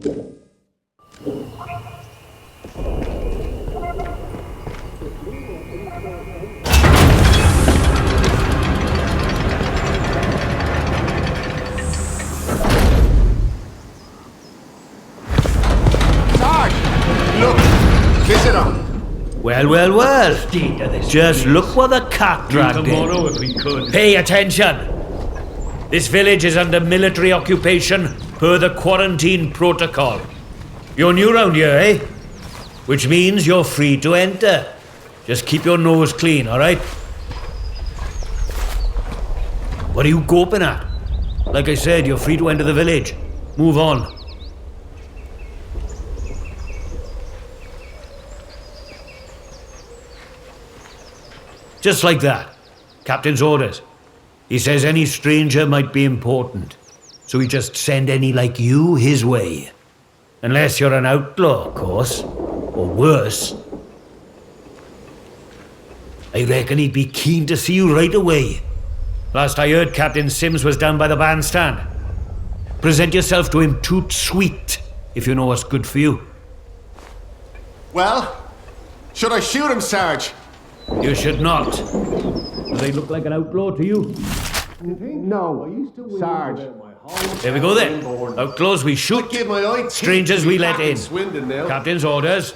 Well. Just look what the cat dragged in. Pay attention. This village is under military occupation per the quarantine protocol. You're new round here, eh? Which means you're free to enter. Just keep your nose clean, all right? What are you gawping at? Like I said, you're free to enter the village. Move on. Just like that. Captain's orders. He says any stranger might be important, so he just send any like you his way. Unless you're an outlaw, of course. Or worse. I reckon he'd be keen to see you right away. Last I heard, Captain Sims was down by the bandstand. Present yourself to him tout sweet, if you know what's good for you. Well, should I shoot him, Sarge? You should not. Do they look like an outlaw to you? No, Sarge. There we go then. Outlaws we shoot, strangers we let in. Captain's orders.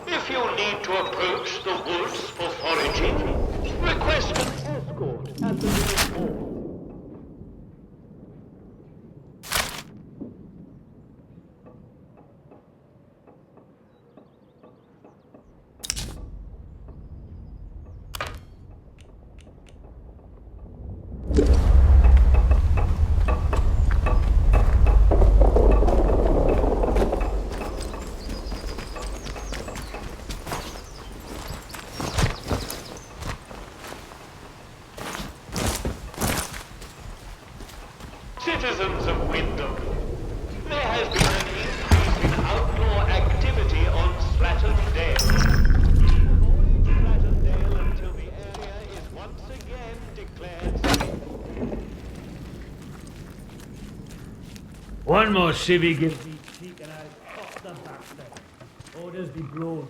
If you need to approach the woods for foraging, request an escort at the nearest hall. Citizens of Wyndham, there has been an increase in outlaw activity on Slatterdale. Avoid Slatterdale until the area is once again declared safe. One more civvy gives me cheek and I'll pop the bastard. Orders be blown.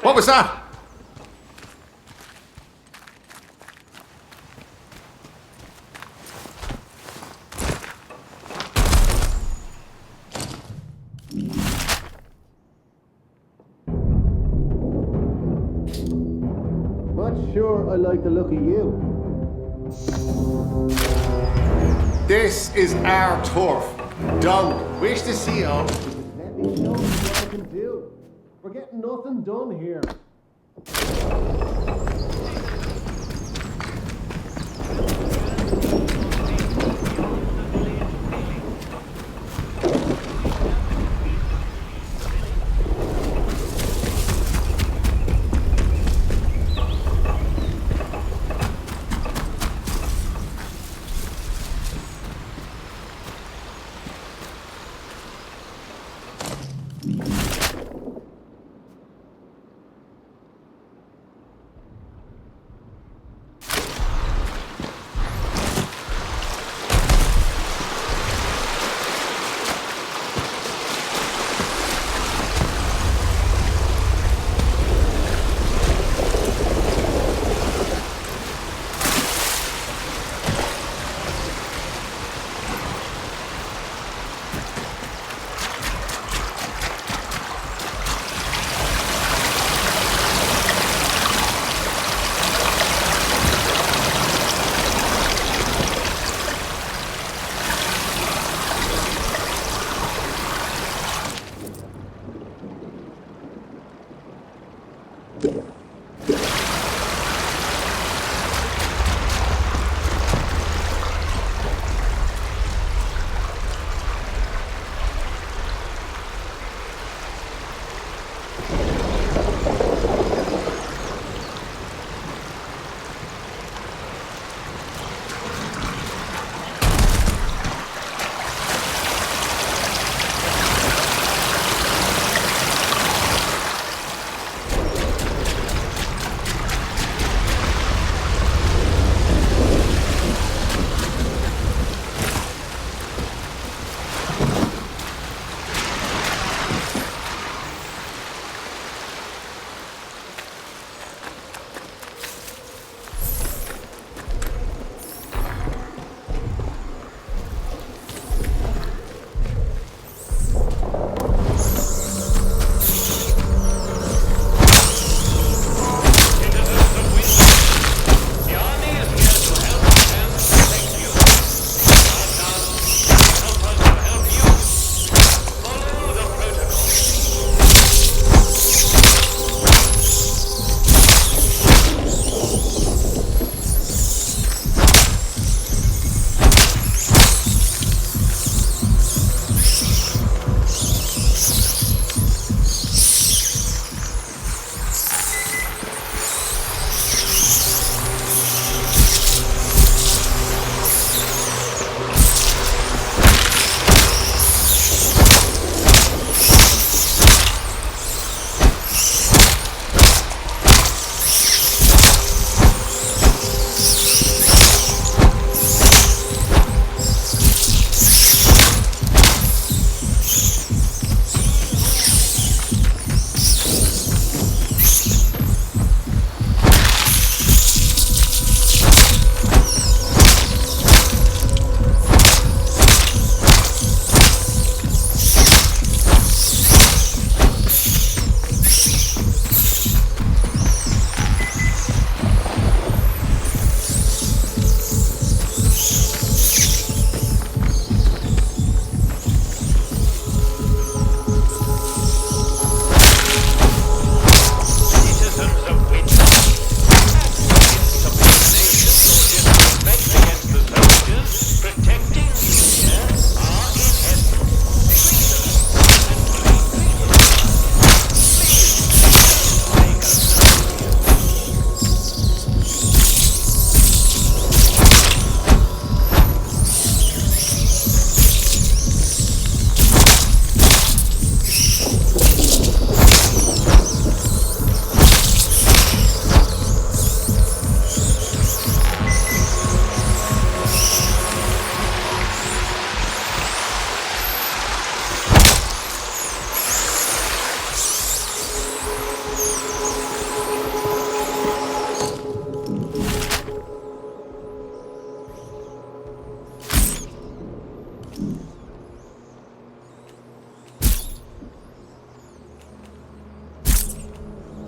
What was that? Not sure I like the look of you. This is our turf. Don't wish to see you. Let me show you what I can do. We're getting nothing done here.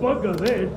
Bugger this.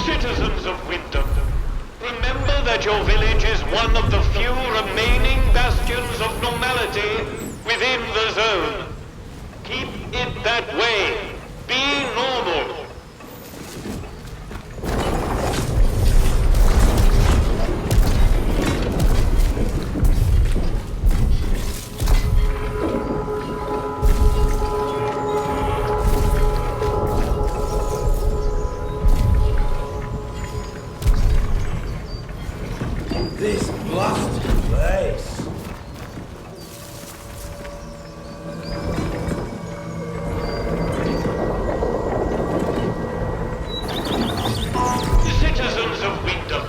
Citizens of Wyndham, remember that your village is one of the few remaining bastions of normality within the zone. Keep it that way. Be normal. This blasted place. Citizens of Wyndham,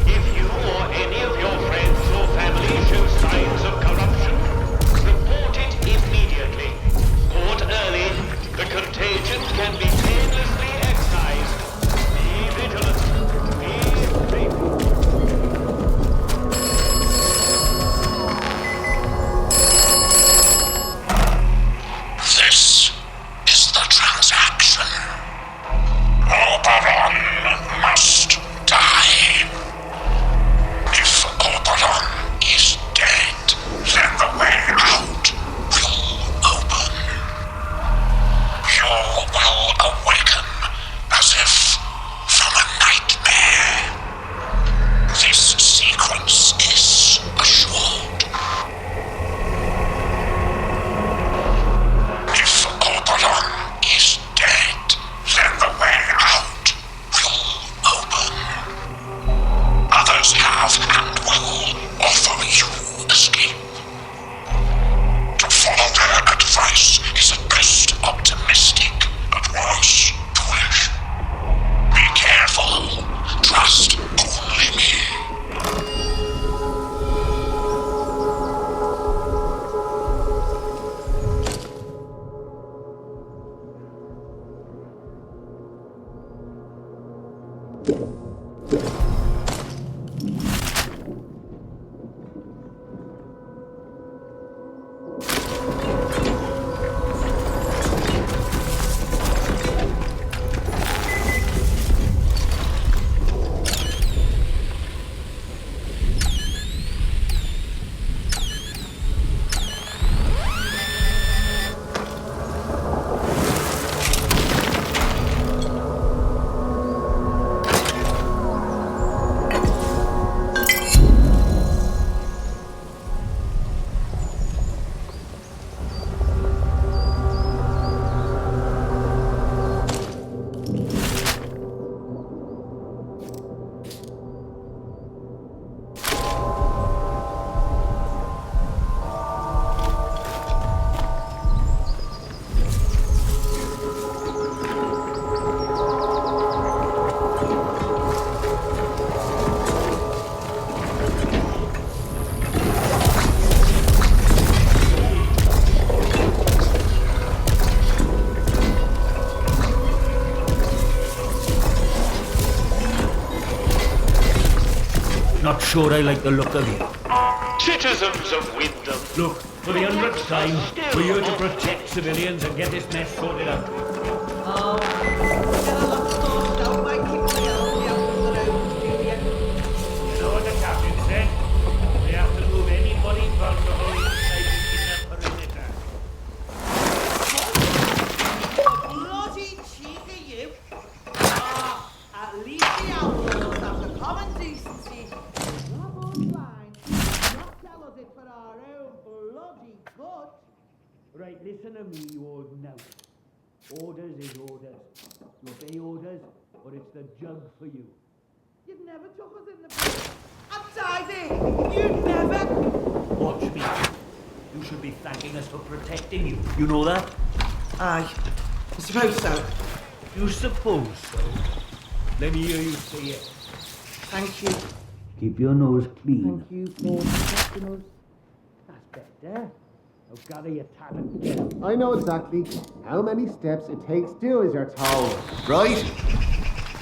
if you or any of your friends or family show signs of corruption, report it immediately. Caught early, the contagion can be painlessly excised. Be vigilant. Be safe. This is the transaction. Oberon must die. If Oberon is dead, then the way out will open. You will awaken as if from a nightmare. This sequence is assured. If Oberon is dead, then the way out will open. Others have and will offer you escape. To follow their advice is at best optimistic, at worst foolish. Be careful. Trust only me. sure I like the look of you. Citizens of Wyndham. Look, for the 100th time, we're here to protect civilians and get this mess sorted out. You know what the captain said? We have to move anybody vulnerable inside the perimeter. Bloody cheek of you! At least the outlaws have the common decency. Not online, not tell us it for our own bloody good. Right, listen to me, you old now. Orders is orders. You obey orders, or it's the jug for you. You've never took us in the place. I'm tidy! You never! Watch me. You should be thanking us for protecting you. You know that? Aye, I suppose so. You suppose so. Let me hear you say it. Thank you. Keep your nose clean. Thank you for protecting us. That's better. Now gather your talent. I know exactly how many steps it takes to do as you're told, right?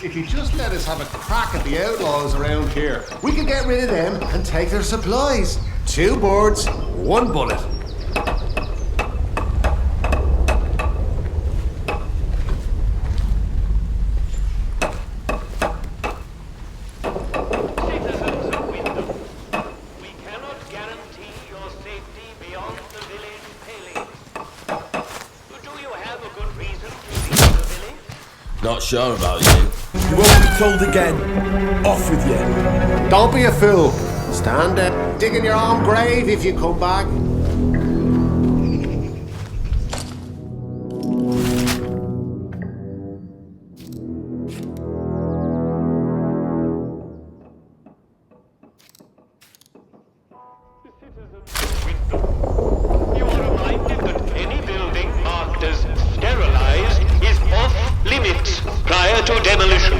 If you just let us have a crack at the outlaws around here, we can get rid of them and take their supplies. 2 birds, 1 bullet. Citizens of Wyndham, we cannot guarantee your safety beyond the village palings. Do you have a good reason to leave the village? Not sure about you. You won't be told again. Off with you. Don't be a fool. Stand there, digging your own grave if you come back. You are reminded that any building marked as sterilized is off limits prior to demolition.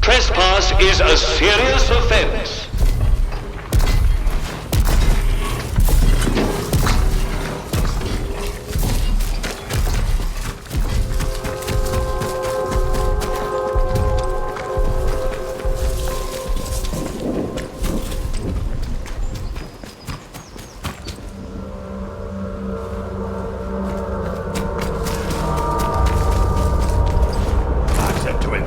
Trespass is a serious offense. I said to him,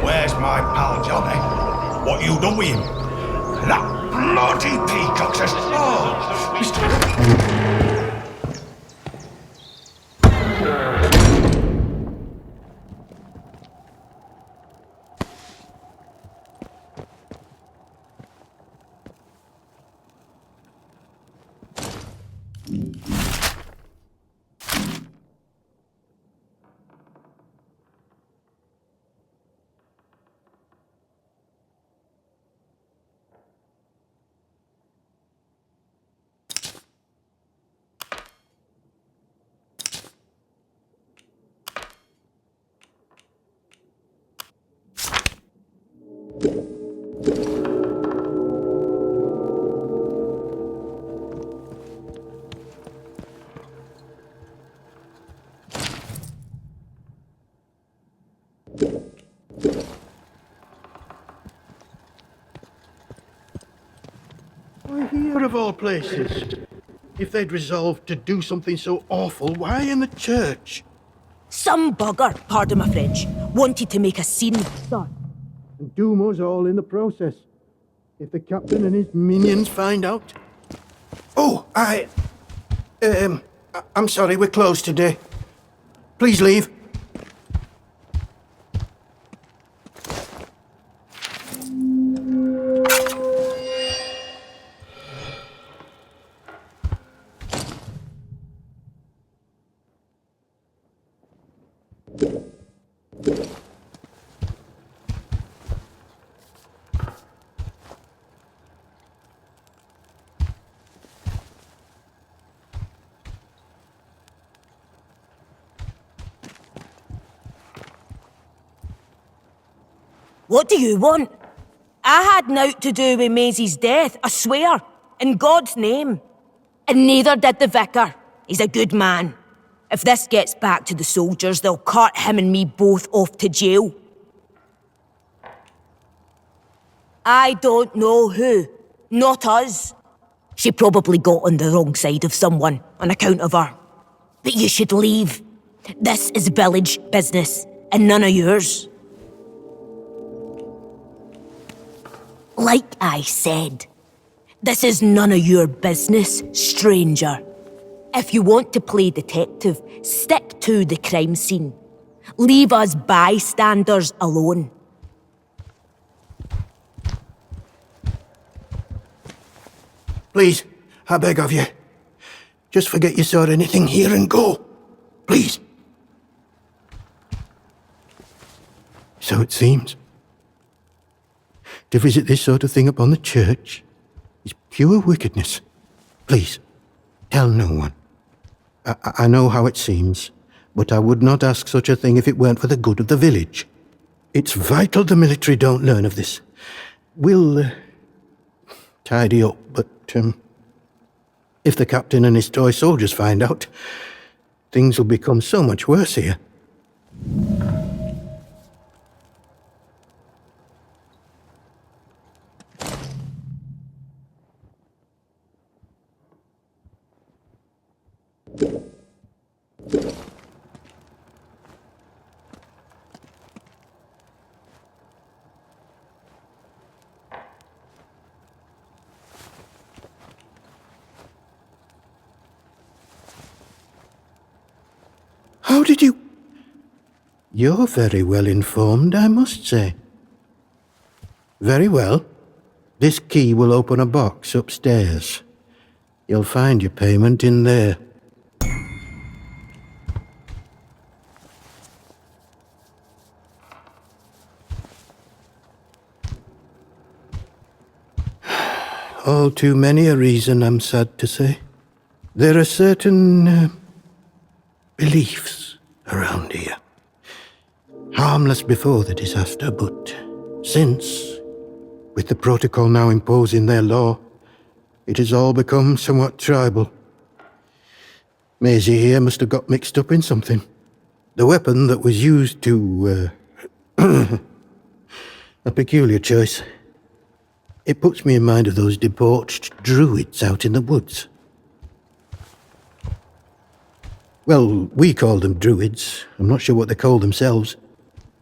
"Where's my pal Johnny? What you done with him? That bloody peacock says, oh, Why here of all places? If they'd resolved to do something so awful, why in the church? Some bugger, pardon my French, wanted to make a scene. And doom us all in the process. If the captain and his minions find out. Oh, I'm sorry, we're closed today. Please leave. What do you want? I had naught to do with Maisie's death, I swear, in God's name. And neither did the vicar. He's a good man. If this gets back to the soldiers, they'll cart him and me both off to jail. I don't know who. Not us. She probably got on the wrong side of someone on account of her. But you should leave. This is village business, and none of yours. Like I said, this is none of your business, stranger. If you want to play detective, stick to the crime scene. Leave us bystanders alone. Please, I beg of you. Just forget you saw anything here and go. Please. So it seems. To visit this sort of thing upon the church is pure wickedness. Please, tell no one. I know how it seems, but I would not ask such a thing if it weren't for the good of the village. It's vital the military don't learn of this. We'll tidy up, but if the captain and his toy soldiers find out, things will become so much worse here. How did you... You're very well informed, I must say. Very well. This key will open a box upstairs. You'll find your payment in there. All too many a reason, I'm sad to say. There are certain beliefs around here. Harmless before the disaster, but since, with the protocol now imposing their law, it has all become somewhat tribal. Maisie here must have got mixed up in something. The weapon that was used to... a peculiar choice. It puts me in mind of those debauched druids out in the woods. Well, we call them druids. I'm not sure what they call themselves.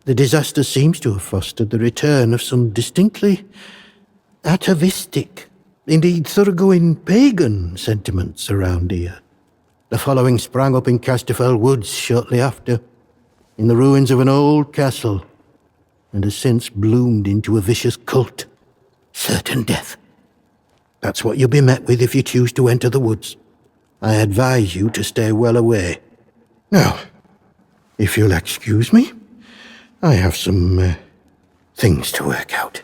The disaster seems to have fostered the return of some distinctly atavistic, indeed thoroughgoing pagan sentiments around here. The following sprang up in Casterfell Woods shortly after, in the ruins of an old castle, and has since bloomed into a vicious cult. Certain death. That's what you'll be met with if you choose to enter the woods. I advise you to stay well away. Now, if you'll excuse me, I have some things to work out.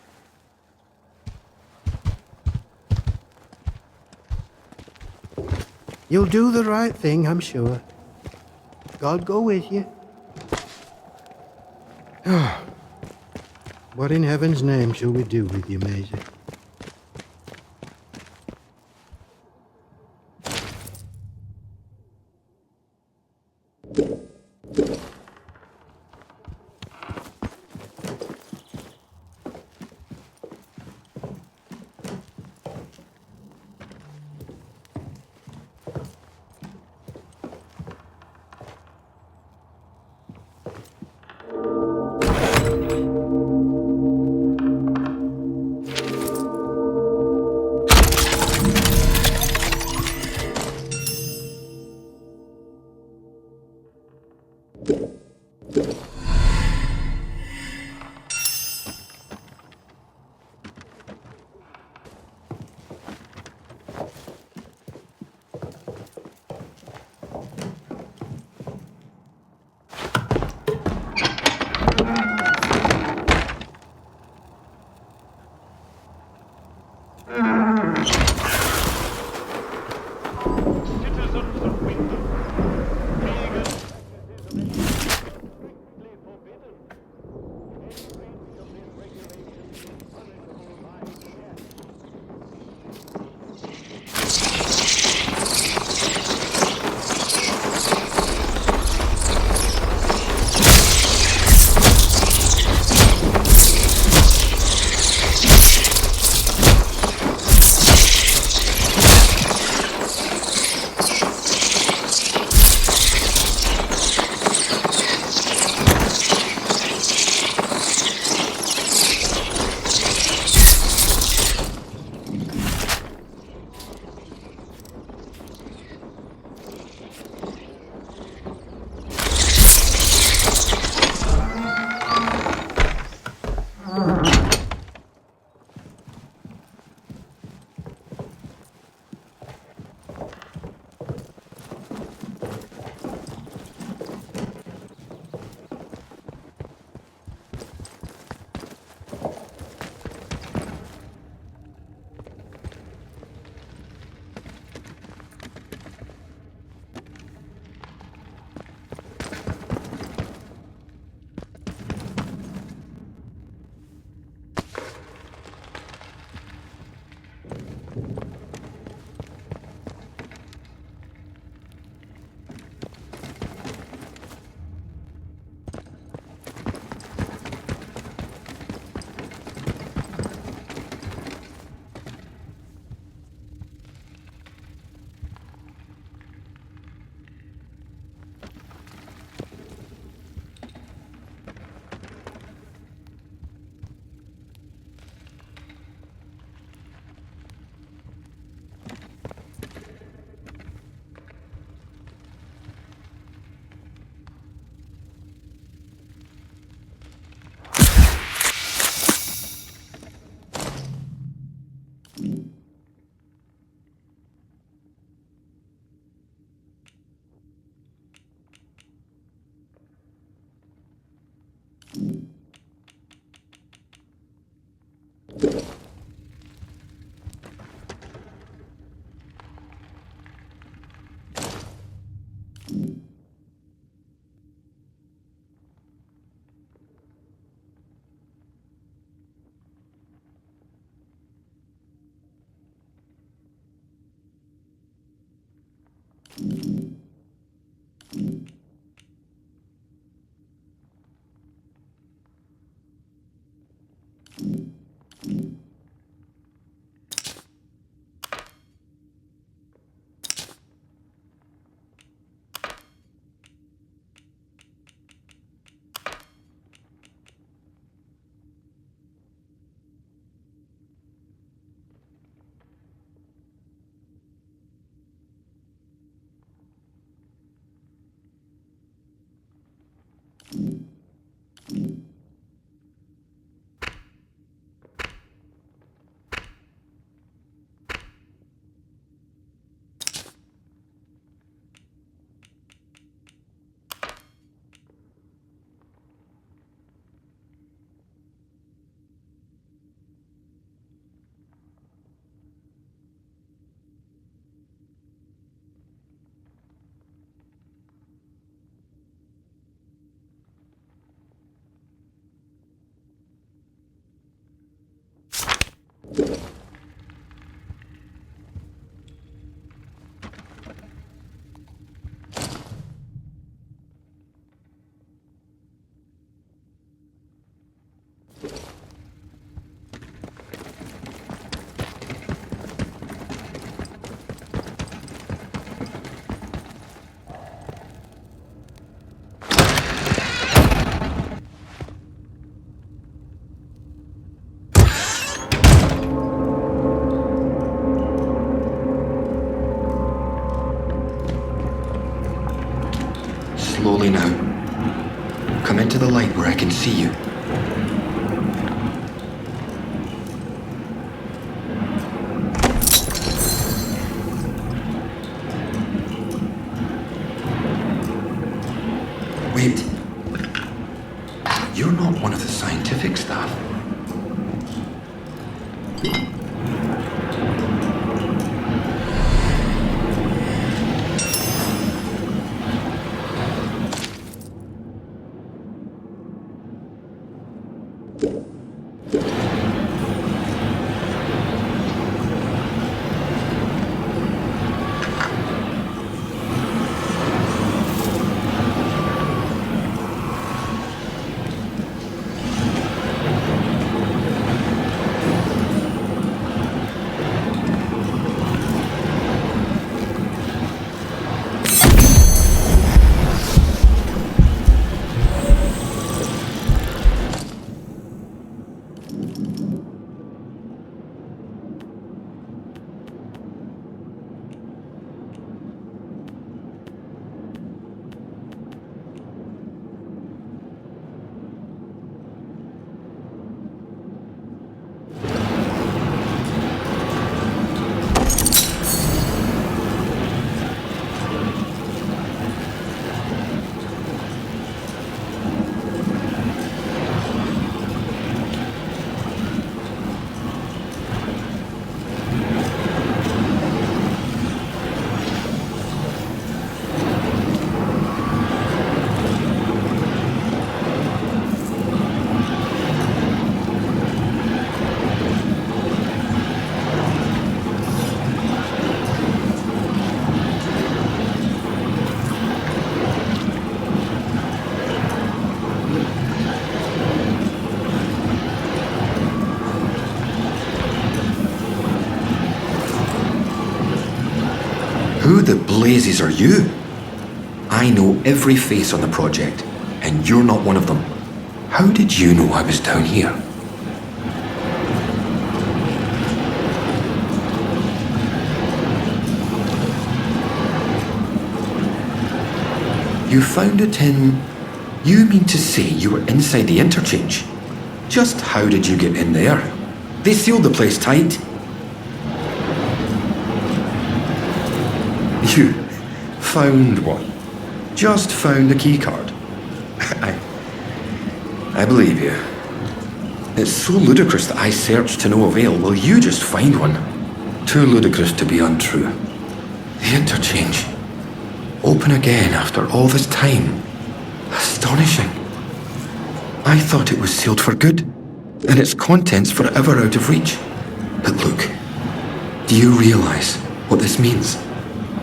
You'll do the right thing, I'm sure. God go with you. What in heaven's name shall we do with you, Maisie? Slowly now. Come into the light where I can see you. Wait. You're not one of the scientific staff. Who the blazes are you? I know every face on the project, and you're not one of them. How did you know I was down here? You found it in... You mean to say you were inside the interchange? Just how did you get in there? They sealed the place tight. You found one. Just found a keycard. I believe you. It's so ludicrous that I searched to no avail. Will you just find one? Too ludicrous to be untrue. The interchange. Open again after all this time. Astonishing. I thought it was sealed for good, and its contents forever out of reach. But look, do you realize what this means?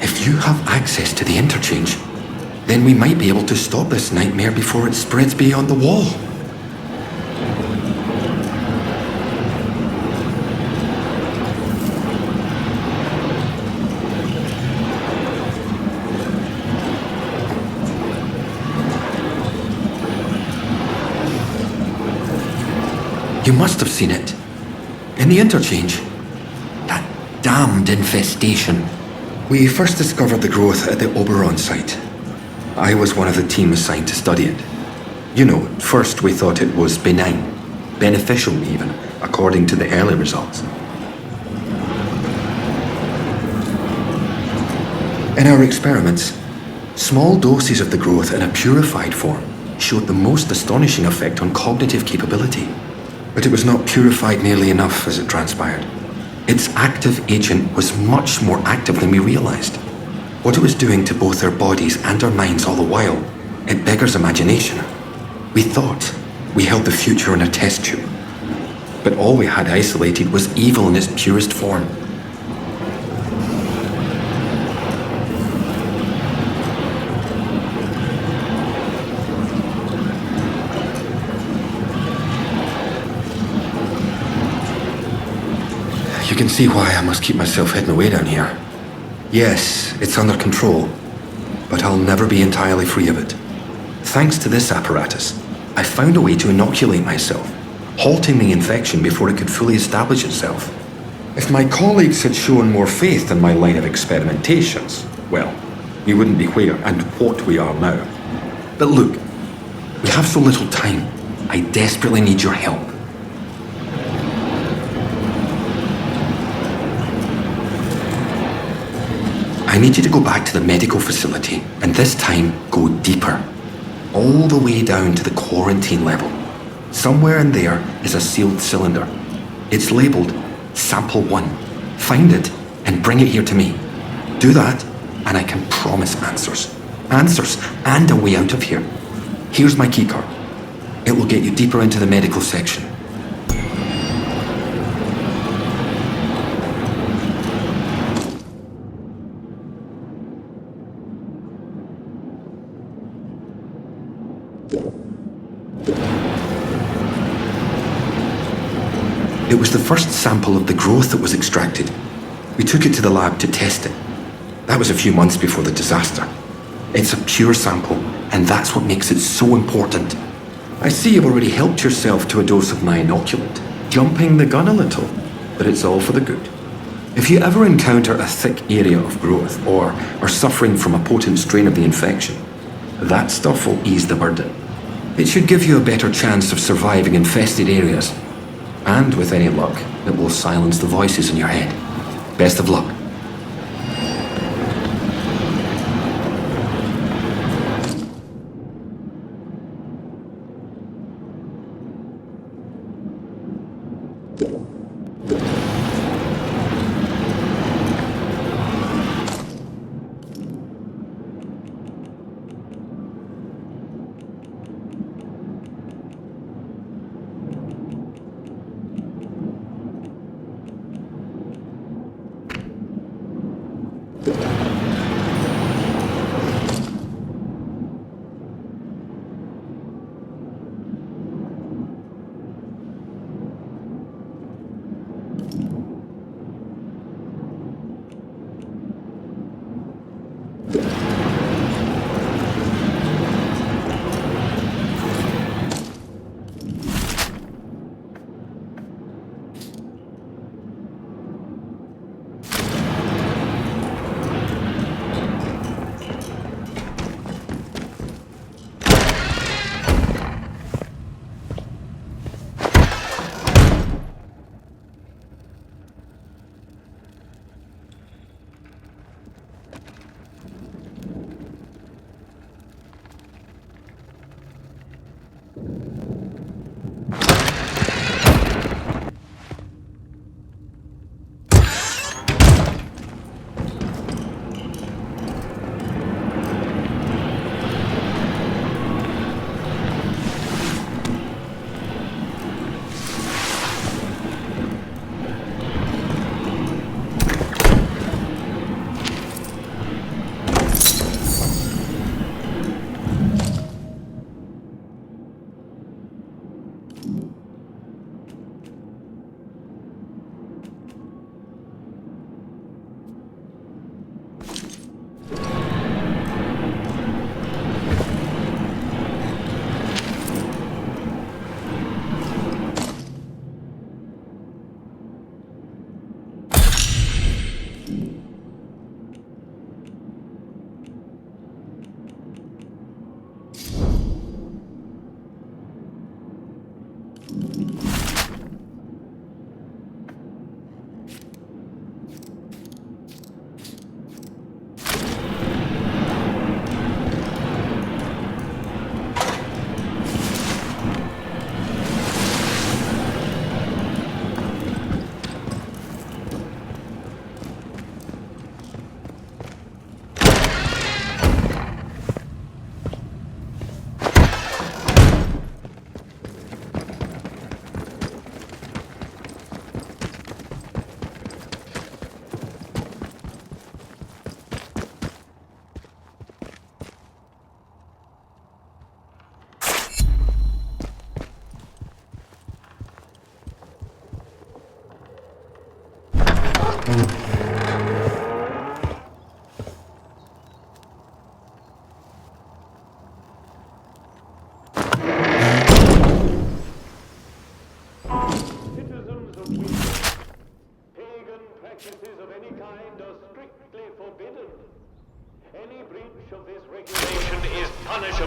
If you have access to the interchange, then we might be able to stop this nightmare before it spreads beyond the wall. You must have seen it. In the interchange. That damned infestation. We first discovered the growth at the Oberon site. I was one of the team assigned to study it. You know, at first we thought it was benign, beneficial even, according to the early results. In our experiments, small doses of the growth in a purified form showed the most astonishing effect on cognitive capability. But it was not purified nearly enough as it transpired. Its active agent was much more active than we realized. What it was doing to both our bodies and our minds all the while, it beggars imagination. We thought we held the future in a test tube. But all we had isolated was evil in its purest form. You can see why I must keep myself hidden away down here. Yes, it's under control, but I'll never be entirely free of it. Thanks to this apparatus, I found a way to inoculate myself, halting the infection before it could fully establish itself. If my colleagues had shown more faith in my line of experimentations, well, we wouldn't be where and what we are now. But look, we have so little time. I desperately need your help. I need you to go back to the medical facility, and this time go deeper. All the way down to the quarantine level. Somewhere in there is a sealed cylinder. It's labelled Sample 1. Find it and bring it here to me. Do that, and I can promise answers. Answers and a way out of here. Here's my keycard. It will get you deeper into the medical section. It was the first sample of the growth that was extracted. We took it to the lab to test it. That was a few months before the disaster. It's a pure sample, and that's what makes it so important. I see you've already helped yourself to a dose of my inoculant, jumping the gun a little, but it's all for the good. If you ever encounter a thick area of growth, or are suffering from a potent strain of the infection, that stuff will ease the burden. It should give you a better chance of surviving infested areas. And with any luck, it will silence the voices in your head. Best of luck.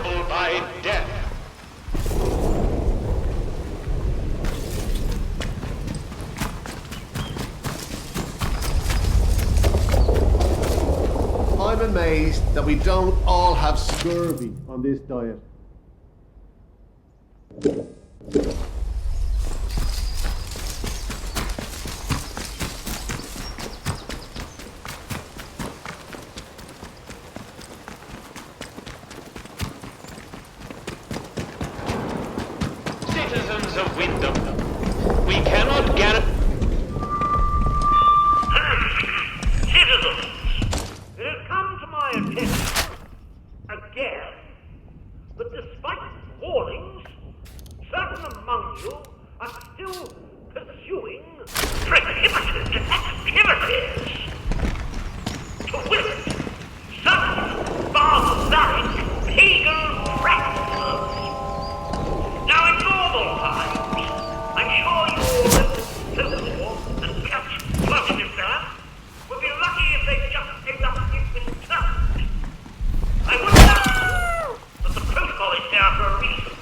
unstoppable by death. I'm amazed that we don't all have scurvy on this diet. Citizens of Wyndham, we cannot guarantee... Citizens, it has come to my attention again that despite warnings, certain among you are still pursuing prohibited activities. To wit, certain barbaric pagan practices. Now in normal times, I'm sure you all Pilgrim and catch floating in there would be lucky if they just end up intact. I would not that the protocol is there for a reason.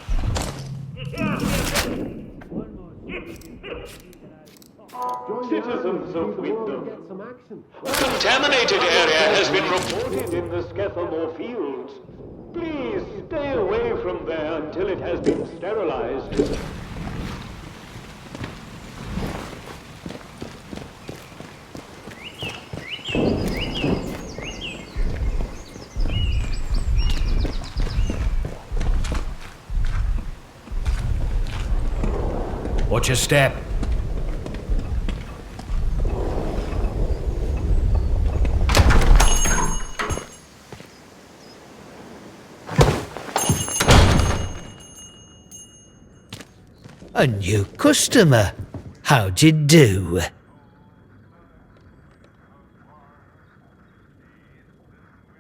Citizens of Wyndham, a contaminated area has been reported in the Skethamore fields. Please stay away from there until it has been sterilized. Watch your step. A new customer. How'd you do?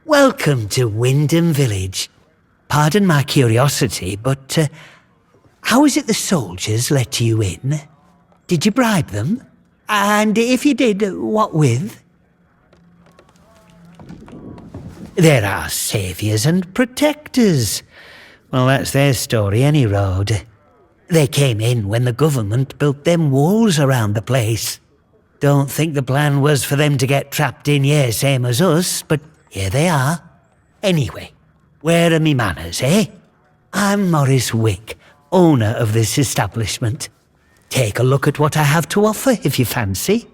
Welcome to Wyndham Village. Pardon my curiosity, but how is it the soldiers let you in? Did you bribe them? And if you did, what with? There are saviours and protectors. Well, that's their story, any road. They came in when the government built them walls around the place. Don't think the plan was for them to get trapped in here, same as us, but here they are. Anyway, where are me manners, eh? I'm Morris Wick, owner of this establishment. Take a look at what I have to offer if you fancy.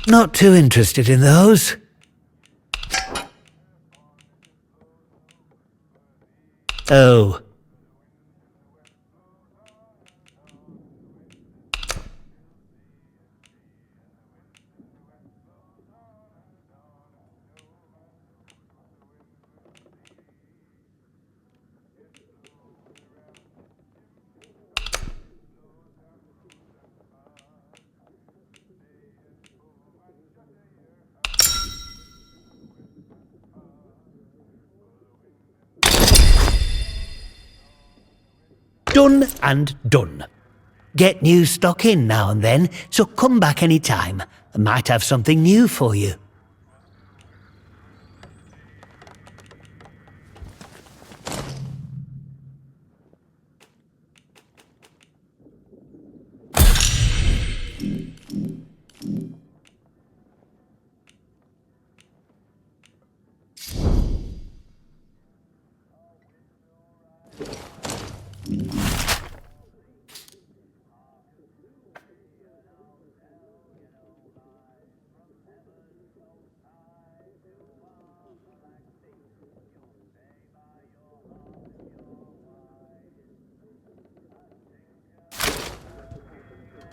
Not too interested in those. Oh. Done and done. Get new stock in now and then, so come back any time. I might have something new for you.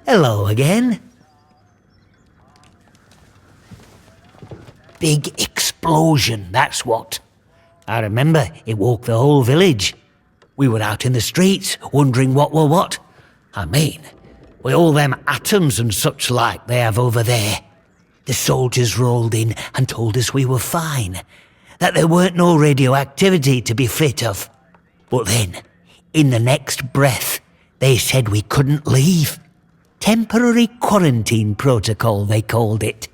Hello again. big explosion, that's what. I remember it woke the whole village. We were out in the streets, wondering what were what. I mean, with all them atoms and such like they have over there. The soldiers rolled in and told us we were fine, that there weren't no radioactivity to be frit of. But then, in the next breath, they said we couldn't leave. Temporary quarantine protocol, they called it.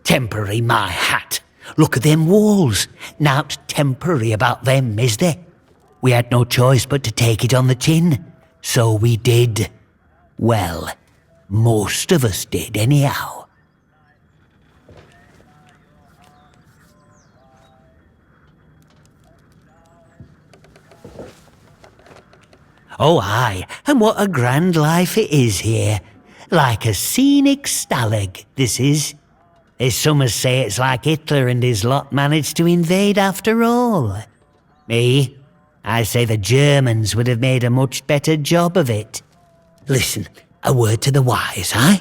Temporary, my hat. Look at them walls. Nowt temporary about them, is there? We had no choice but to take it on the chin. So we did. Well, most of us did anyhow. Oh aye, and what a grand life it is here. Like a scenic stalag, this is. There's some as say it's like Hitler and his lot managed to invade after all. Me, I say the Germans would have made a much better job of it. Listen, a word to the wise, eh?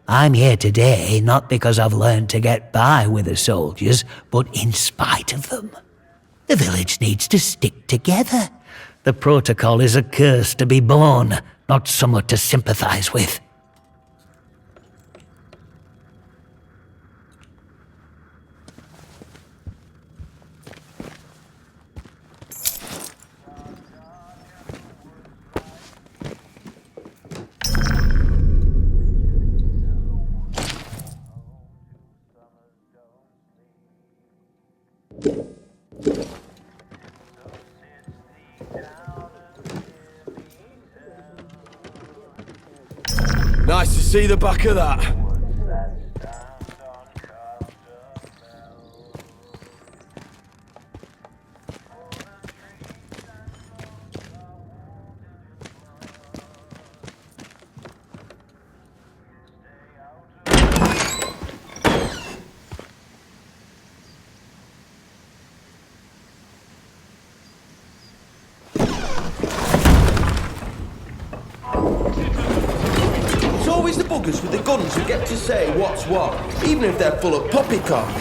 I'm here today not because I've learned to get by with the soldiers, but in spite of them. The village needs to stick together. The protocol is a curse to be born, not somewhat to sympathize with. Nice to see the back of that. Always the buggers with the guns who get to say what's what, even if they're full of poppycock.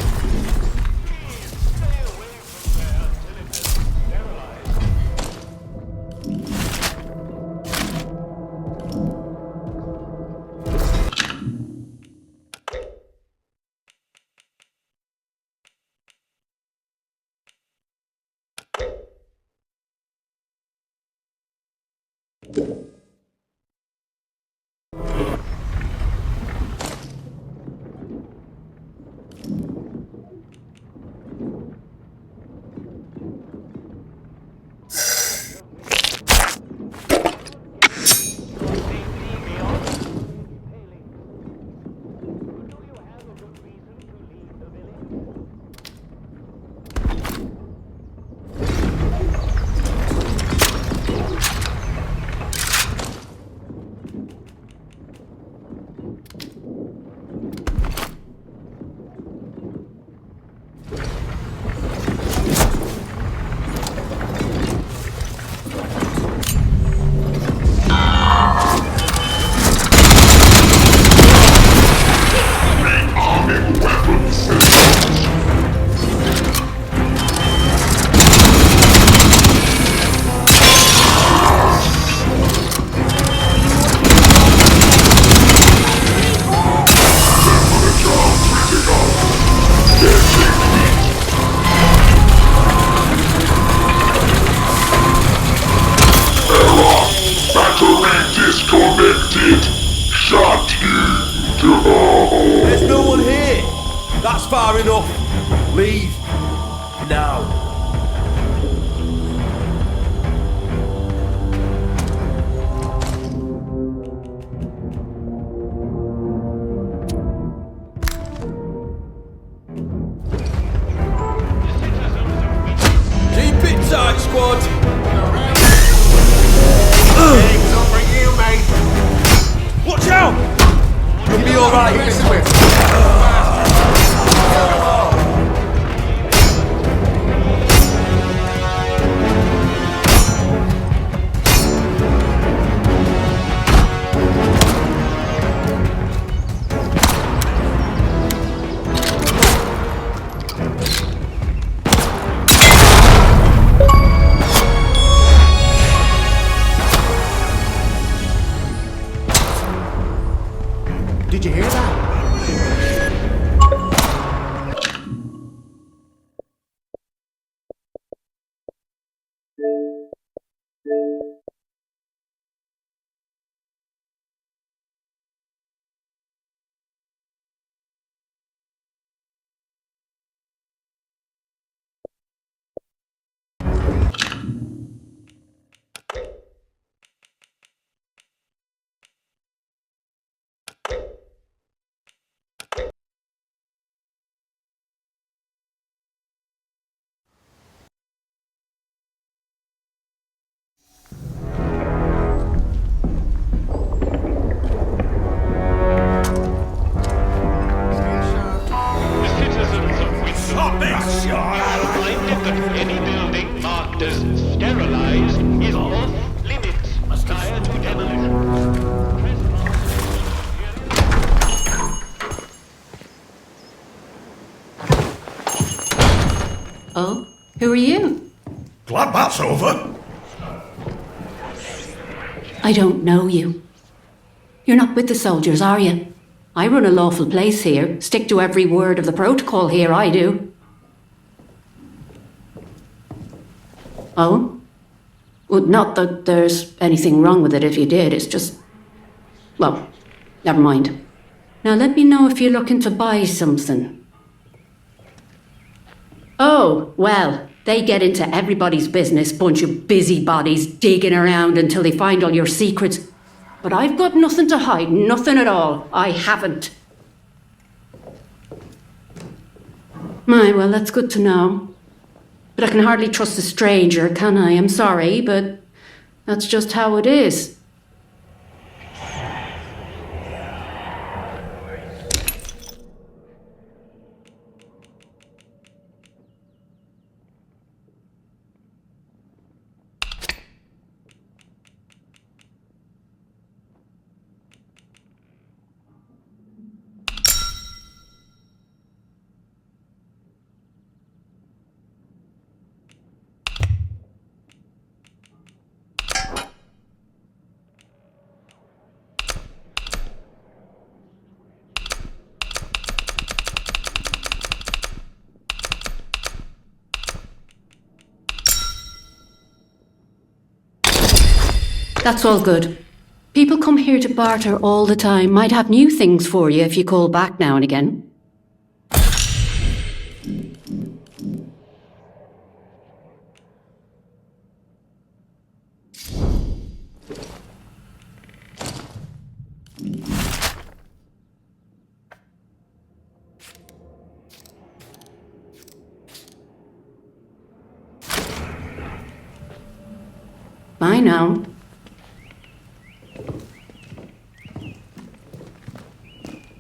There's no one here. That's far enough. Leave. Now. Keep it tight, squad. Eggs over you, mate. Watch out! You'll be alright. Oh? Who are you? Glad that's over. I don't know you. You're not with the soldiers, are you? I run a lawful place here. Stick to every word of the protocol here, I do. Oh? Well, not that there's anything wrong with it if you did, it's just... Well, never mind. Now let me know if you're looking to buy something. Oh, well, they get into everybody's business, bunch of busybodies digging around until they find all your secrets. But I've got nothing to hide, nothing at all. I haven't. My, well, that's good to know. But I can hardly trust a stranger, can I? I'm sorry, but that's just how it is. That's all good. People come here to barter all the time. Might have new things for you if you call back now and again. Bye now.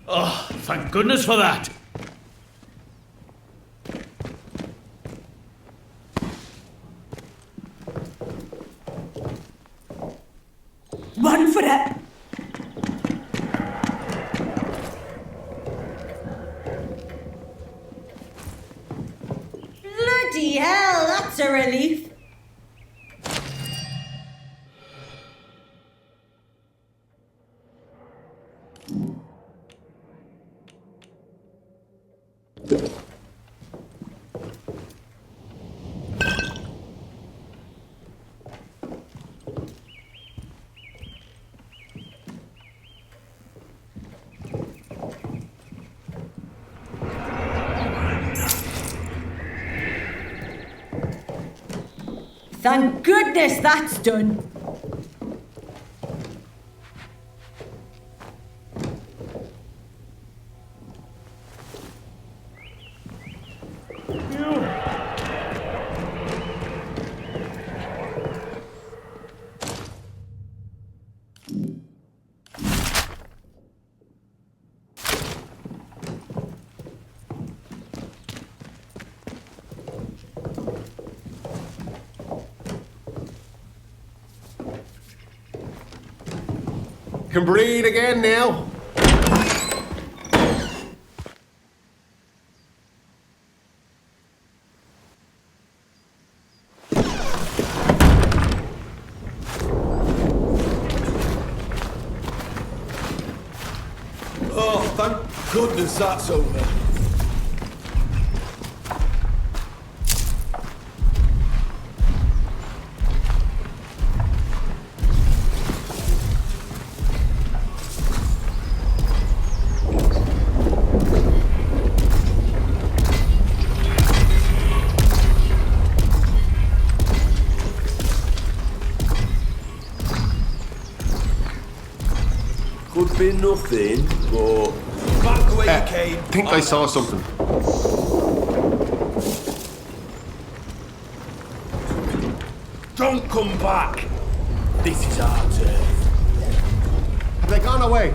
Oh, thank goodness for that. Run for it! Bloody hell, that's a relief. Thank goodness that's done. Can breathe again now. Oh, thank goodness that's over. Could be nothing, but... Back the way you came. I think I saw something. Don't come back. This is our turn. Have they gone away?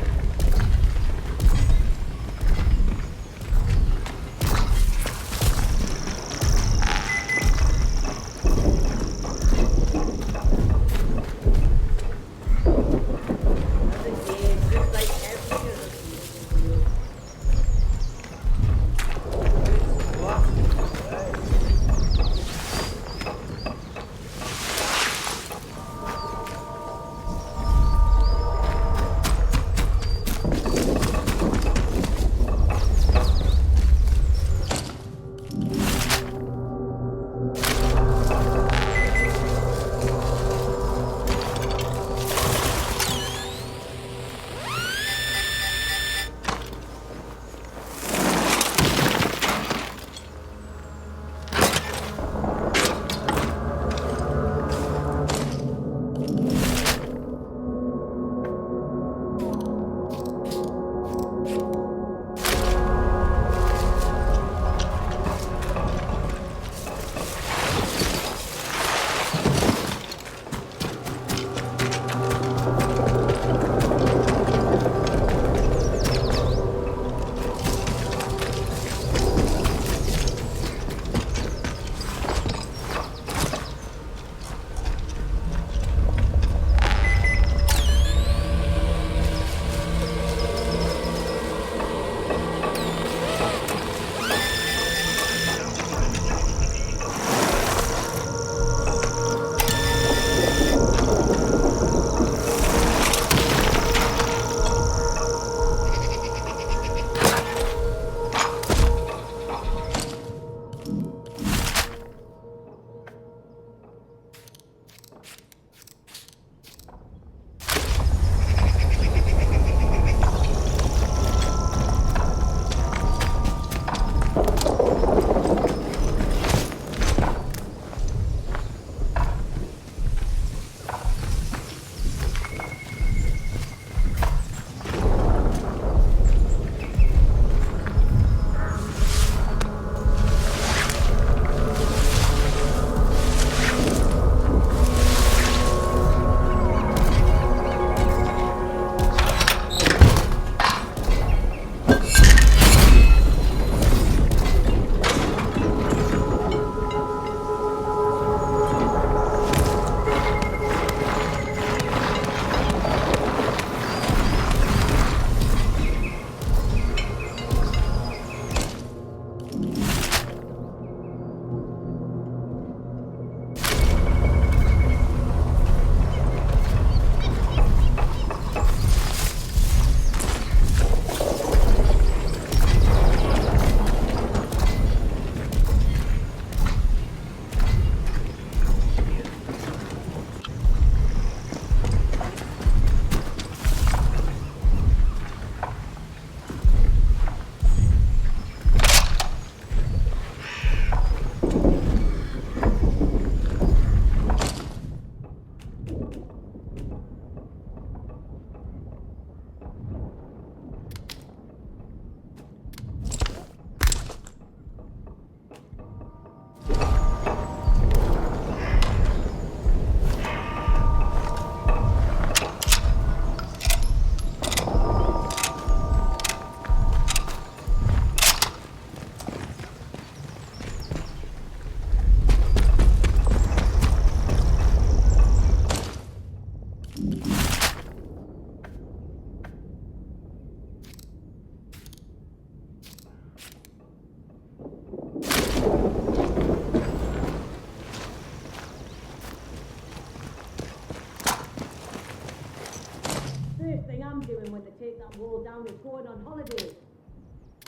that wall down is going on holiday.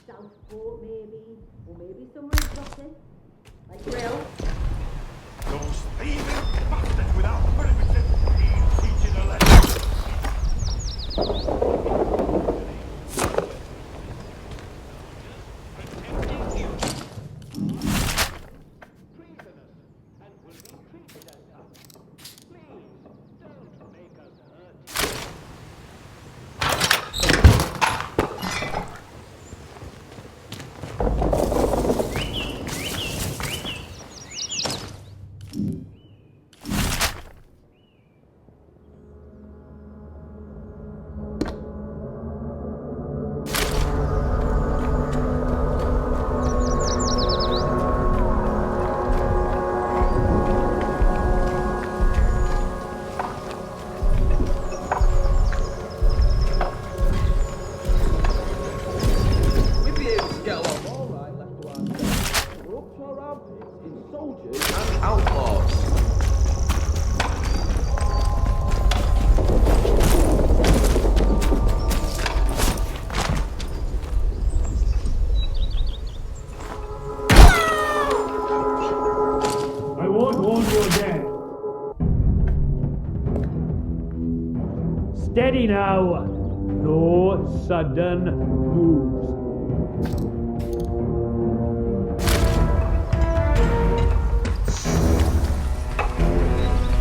Southport, maybe. Or maybe somewhere exotic. Like Grill. Those thieving bastards without perimeter need teaching a lesson. Steady now. No sudden moves.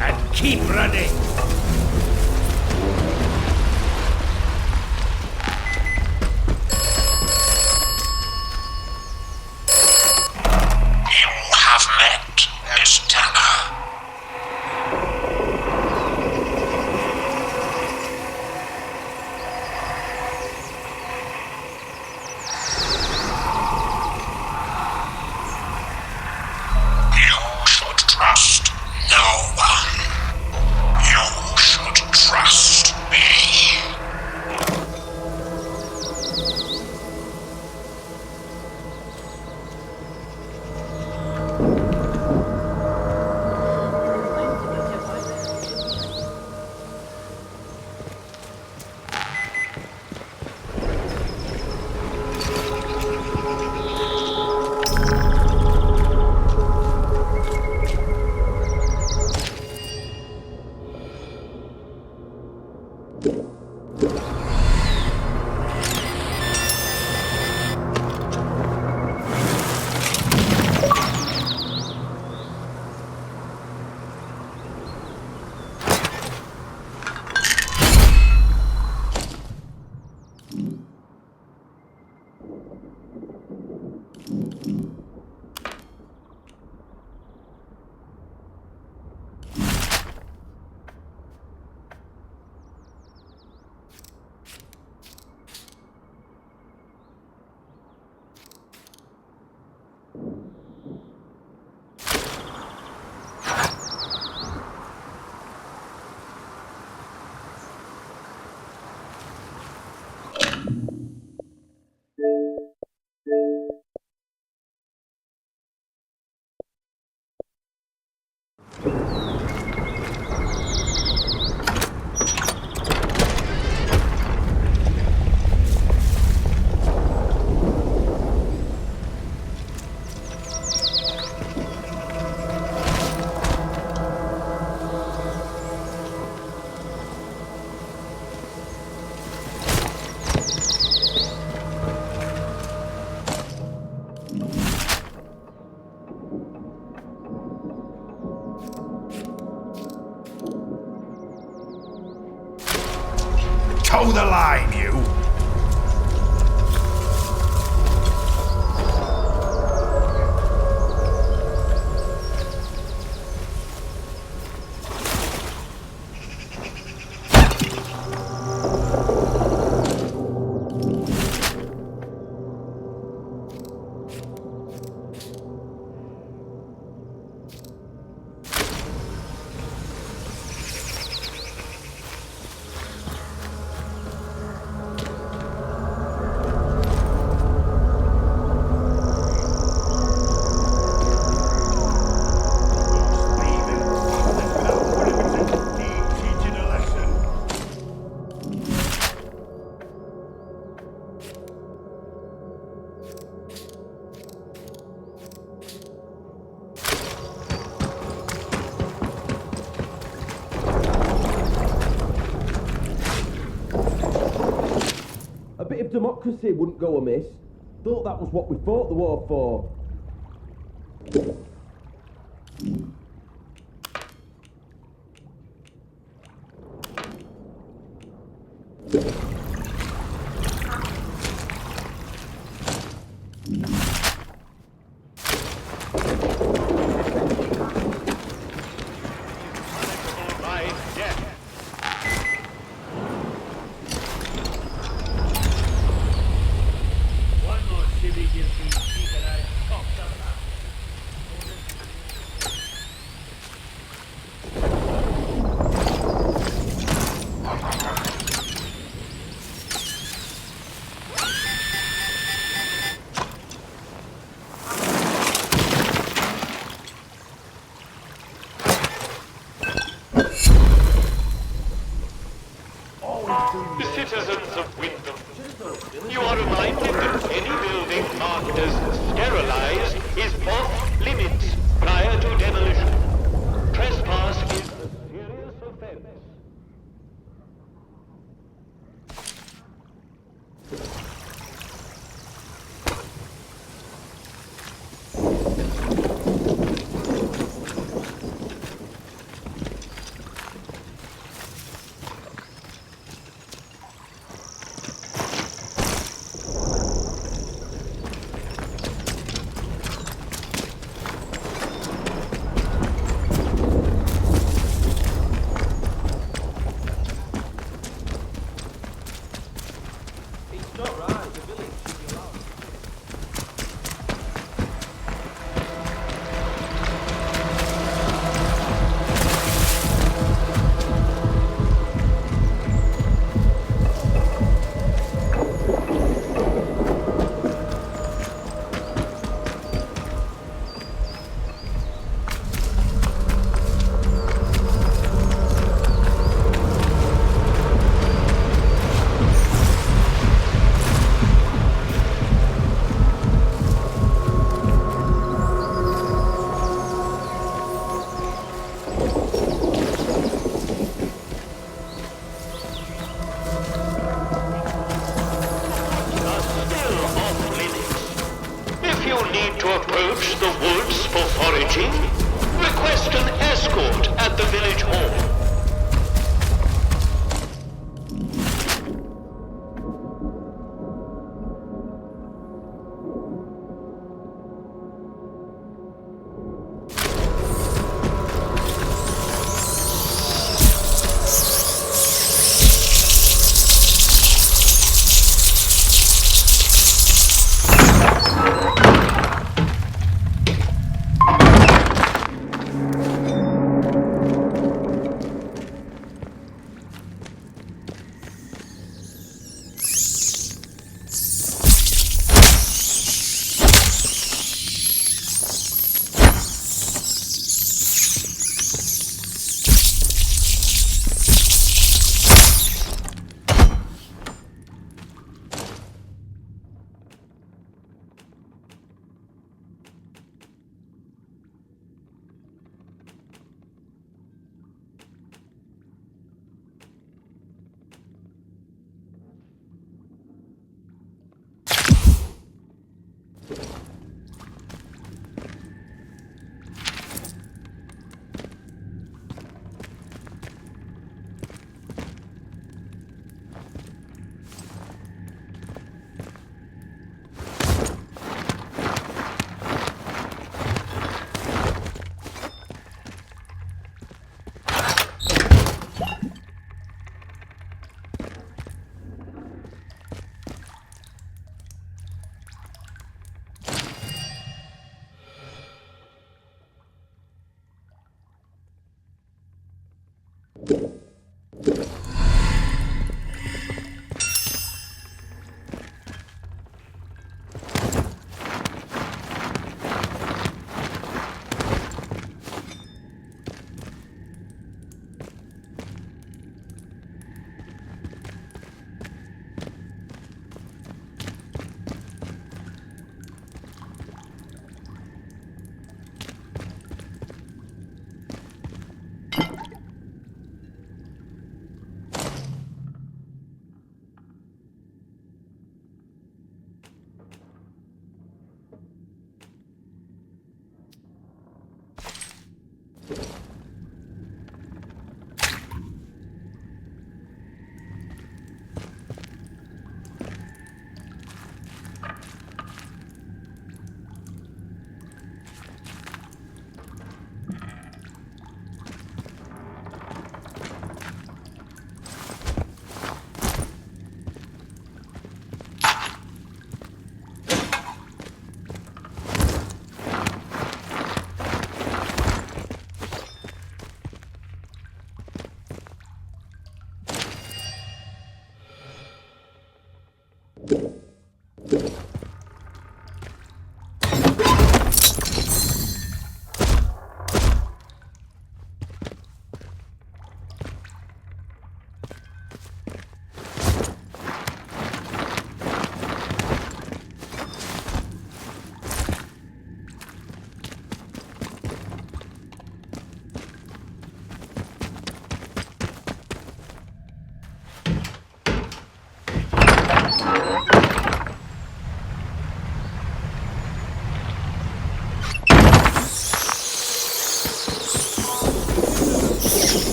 And keep running. You have met Miss Della. Trust no one. You should trust me. Toe the line, you! of democracy wouldn't go amiss. Thought that was what we fought the war for. Citizens of Wyndham, you are reminded that any building marked as sterilized is off limits prior to demolition. Trespass is a serious offense. Request an escort at the village hall.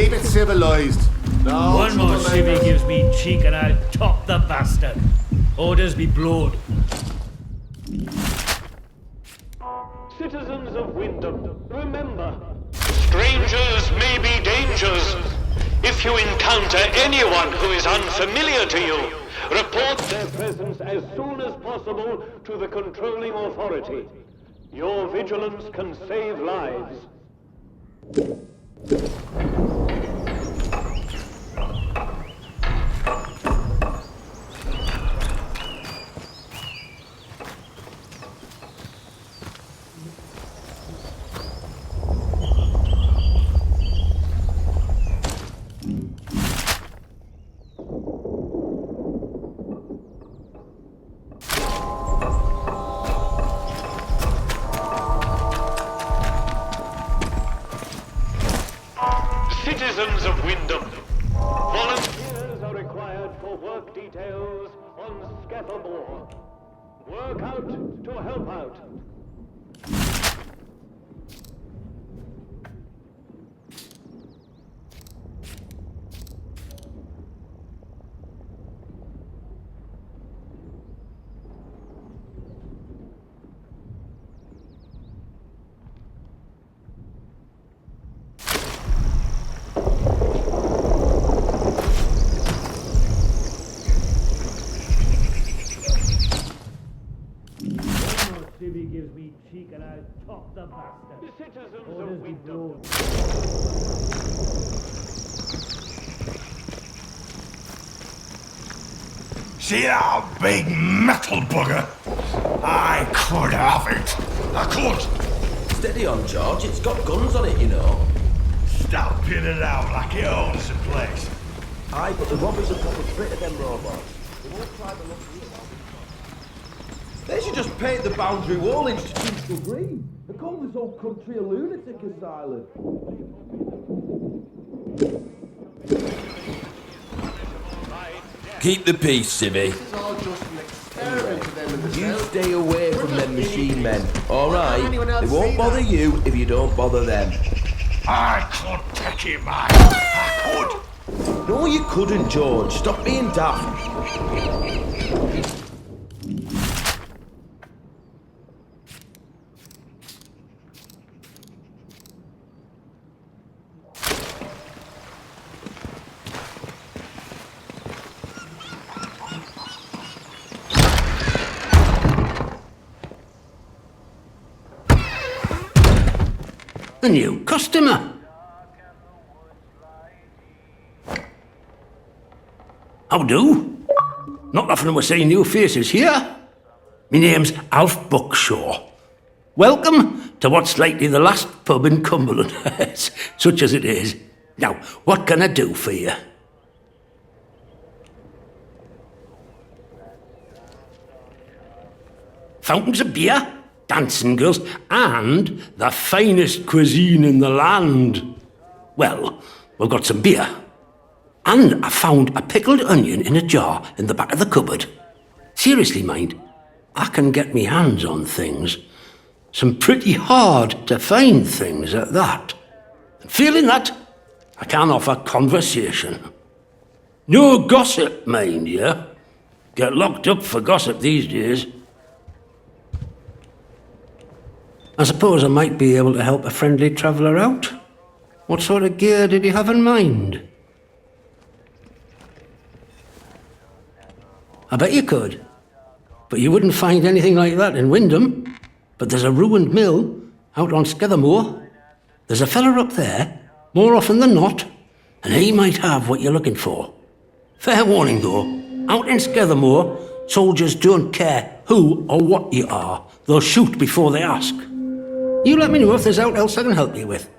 Keep it civilized. No One more trouble civvy makers. gives me cheek and I'll top the bastard. Orders be blowed. Citizens of Wyndham, remember, strangers may be dangers. If you encounter anyone who is unfamiliar to you, report their presence as soon as possible to the controlling authority. Your vigilance can save lives. Citizens of Wyndham, volunteers are required for work details on Scaffold. Work out to help out. Civvy gives me cheek and I'll top the bastard. Citizens Orders of be Wyndham. blowed. See that big metal bugger? I could have it. I could. Steady on, George. It's got guns on it, you know. Stop peeling it out like it owns the place. Aye, but the robbers have got rid of them robots. They won't try the look of you. They should just paint the boundary wall institutional green and call this whole country a lunatic asylum. Keep the peace, Civvy. This is all just an experiment for them in the You south. stay away from them machine men, alright? Anyone They else won't see bother that? you if you don't bother them. I could take him out. I could. No, you couldn't, George. Stop being daft. A new customer. How do? Not often we're seeing new faces here. My name's Alf Buckshaw. Welcome to what's likely the last pub in Cumberland, such as it is. Now, what can I do for you? Fountains of beer, dancing girls, and the finest cuisine in the land. Well, we've got some beer. And I found a pickled onion in a jar in the back of the cupboard. Seriously, mind, I can get me hands on things. Some pretty hard to find things at that. And feeling that, I can offer conversation. No gossip, mind you. Get locked up for gossip these days. I suppose I might be able to help a friendly traveller out. What sort of gear did you have in mind? I bet you could. But you wouldn't find anything like that in Wyndham. But there's a ruined mill out on Skethermore. There's a fella up there, more often than not, and he might have what you're looking for. Fair warning, though. Out in Skethermore, soldiers don't care who or what you are. They'll shoot before they ask. You let me know if there's aught else I can help you with.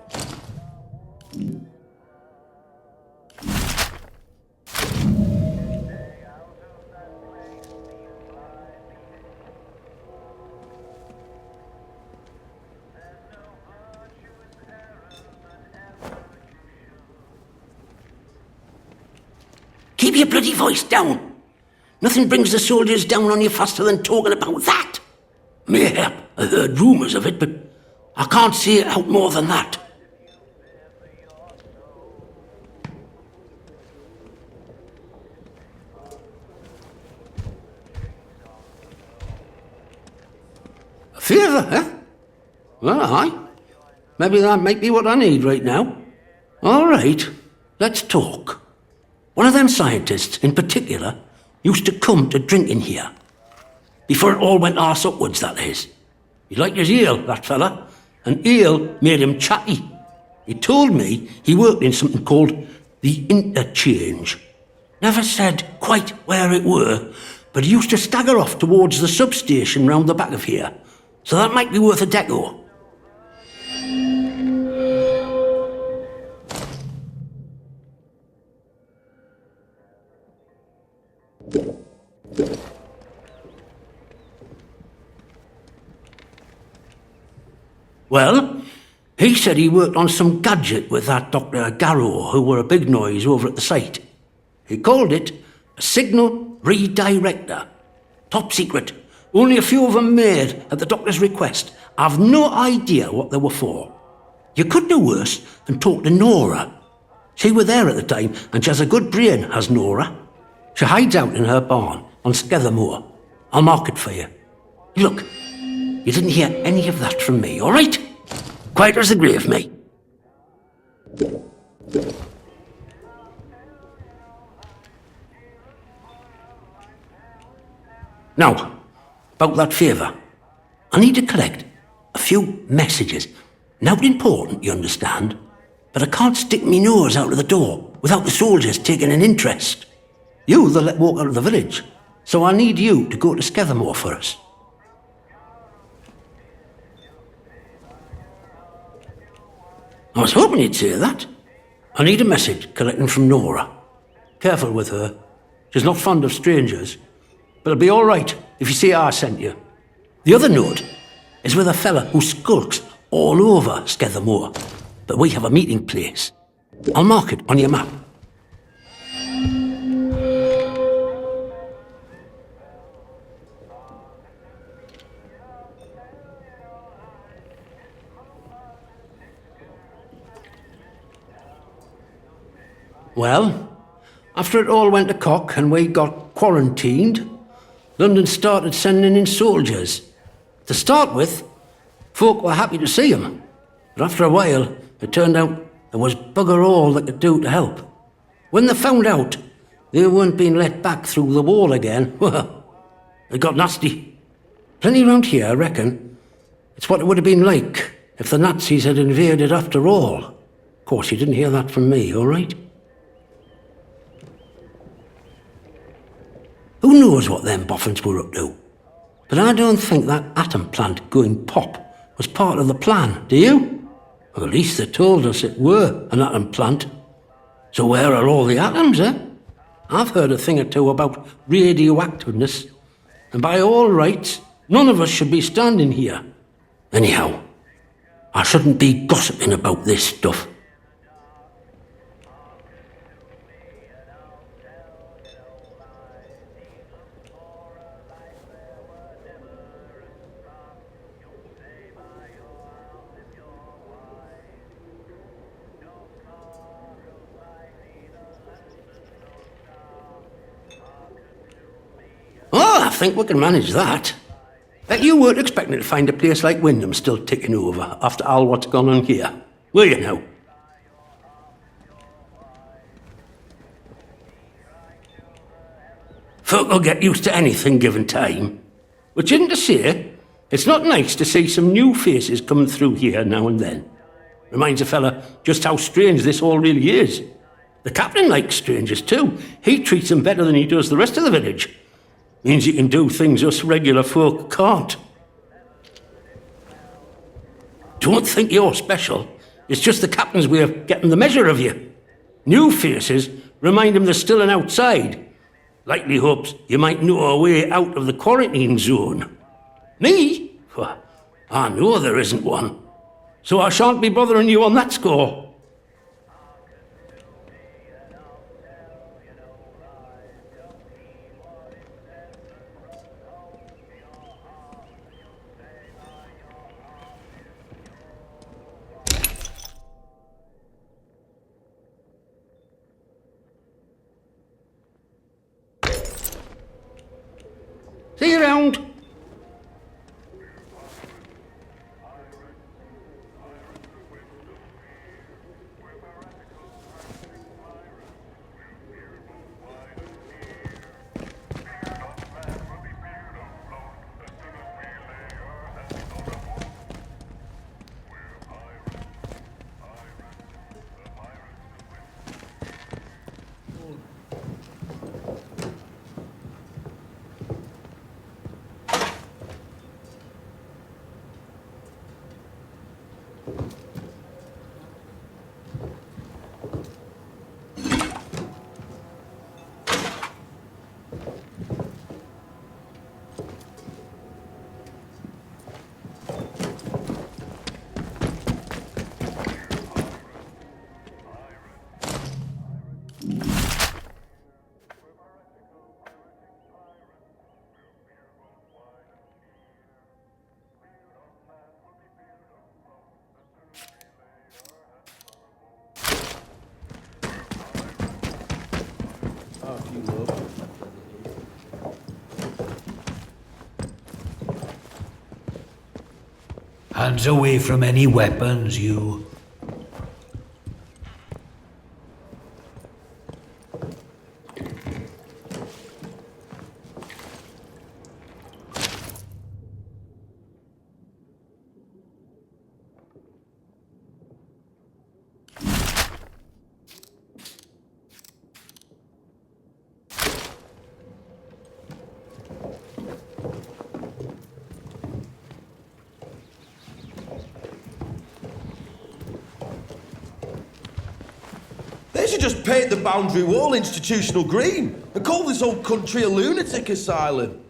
Keep your bloody voice down. Nothing brings the soldiers down on you faster than talking about that. Mayhap I heard rumours of it, but I can't see it out more than that. Favour, eh? Well, aye. Maybe that might be what I need right now. All right, let's talk. One of them scientists, in particular, used to come to drinking here. Before it all went arse upwards, that is. He liked his ale, that fella, and ale made him chatty. He told me he worked in something called the Interchange. Never said quite where it were, but he used to stagger off towards the substation round the back of here. So that might be worth a deco. Well, he said he worked on some gadget with that Dr. Garrow, who were a big noise over at the site. He called it a signal redirector. Top secret. Only a few of them made at the doctor's request. I've no idea what they were for. You could do worse than talk to Nora. She were there at the time, and she has a good brain, has Nora. She hides out in her barn on Skethermoor. I'll mark it for you. Look, you didn't hear any of that from me, all right? Quiet as the grave, mate. Now, about that favour. I need to collect a few messages. Not important, you understand, but I can't stick me nose out of the door without the soldiers taking an interest. You, they'll let walk out of the village, so I need you to go to Skethermoor for us. I was hoping you'd say that. I need a message collecting from Nora. Careful with her. She's not fond of strangers. But it'll be all right if you see I sent you. The other note is with a fella who skulks all over Skethermoor. But we have a meeting place. I'll mark it on your map. Well, after it all went to cock and we got quarantined, London started sending in soldiers. To start with, folk were happy to see them. But after a while, it turned out there was bugger all they could do to help. When they found out they weren't being let back through the wall again, well, it got nasty. Plenty round here, I reckon. It's what it would have been like if the Nazis had invaded after all. Of course, you didn't hear that from me, all right? Who knows what them boffins were up to? But I don't think that atom plant going pop was part of the plan, do you? Or at least they told us it were an atom plant. So where are all the atoms, eh? I've heard a thing or two about radioactiveness, and by all rights, none of us should be standing here. Anyhow, I shouldn't be gossiping about this stuff. Oh, I think we can manage that. Bet you weren't expecting to find a place like Wyndham still ticking over after all what's gone on here, were you now? Folk will get used to anything given time. Which isn't to say, it's not nice to see some new faces coming through here now and then. Reminds a fella just how strange this all really is. The captain likes strangers too. He treats them better than he does the rest of the village. Means you can do things us regular folk can't. Don't think you're special. It's just the captain's way of getting the measure of you. New faces remind him there's still an outside. Likely hopes you might know a way out of the quarantine zone. Me? Well, I know there isn't one. So I shan't be bothering you on that score. See you around. Hands away from any weapons, you. They should just paint the boundary wall institutional green and call this whole country a lunatic asylum.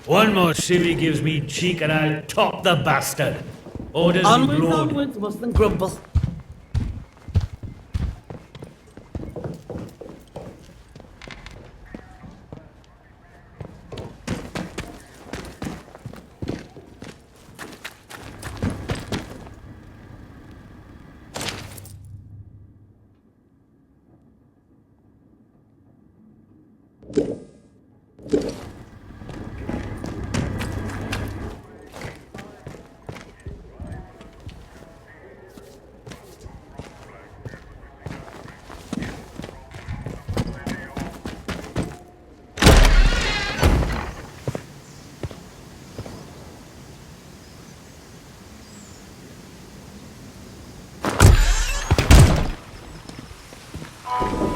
One more silly gives me cheek and I'll top the bastard. Orders and blood. Onwards, mustn't grumble.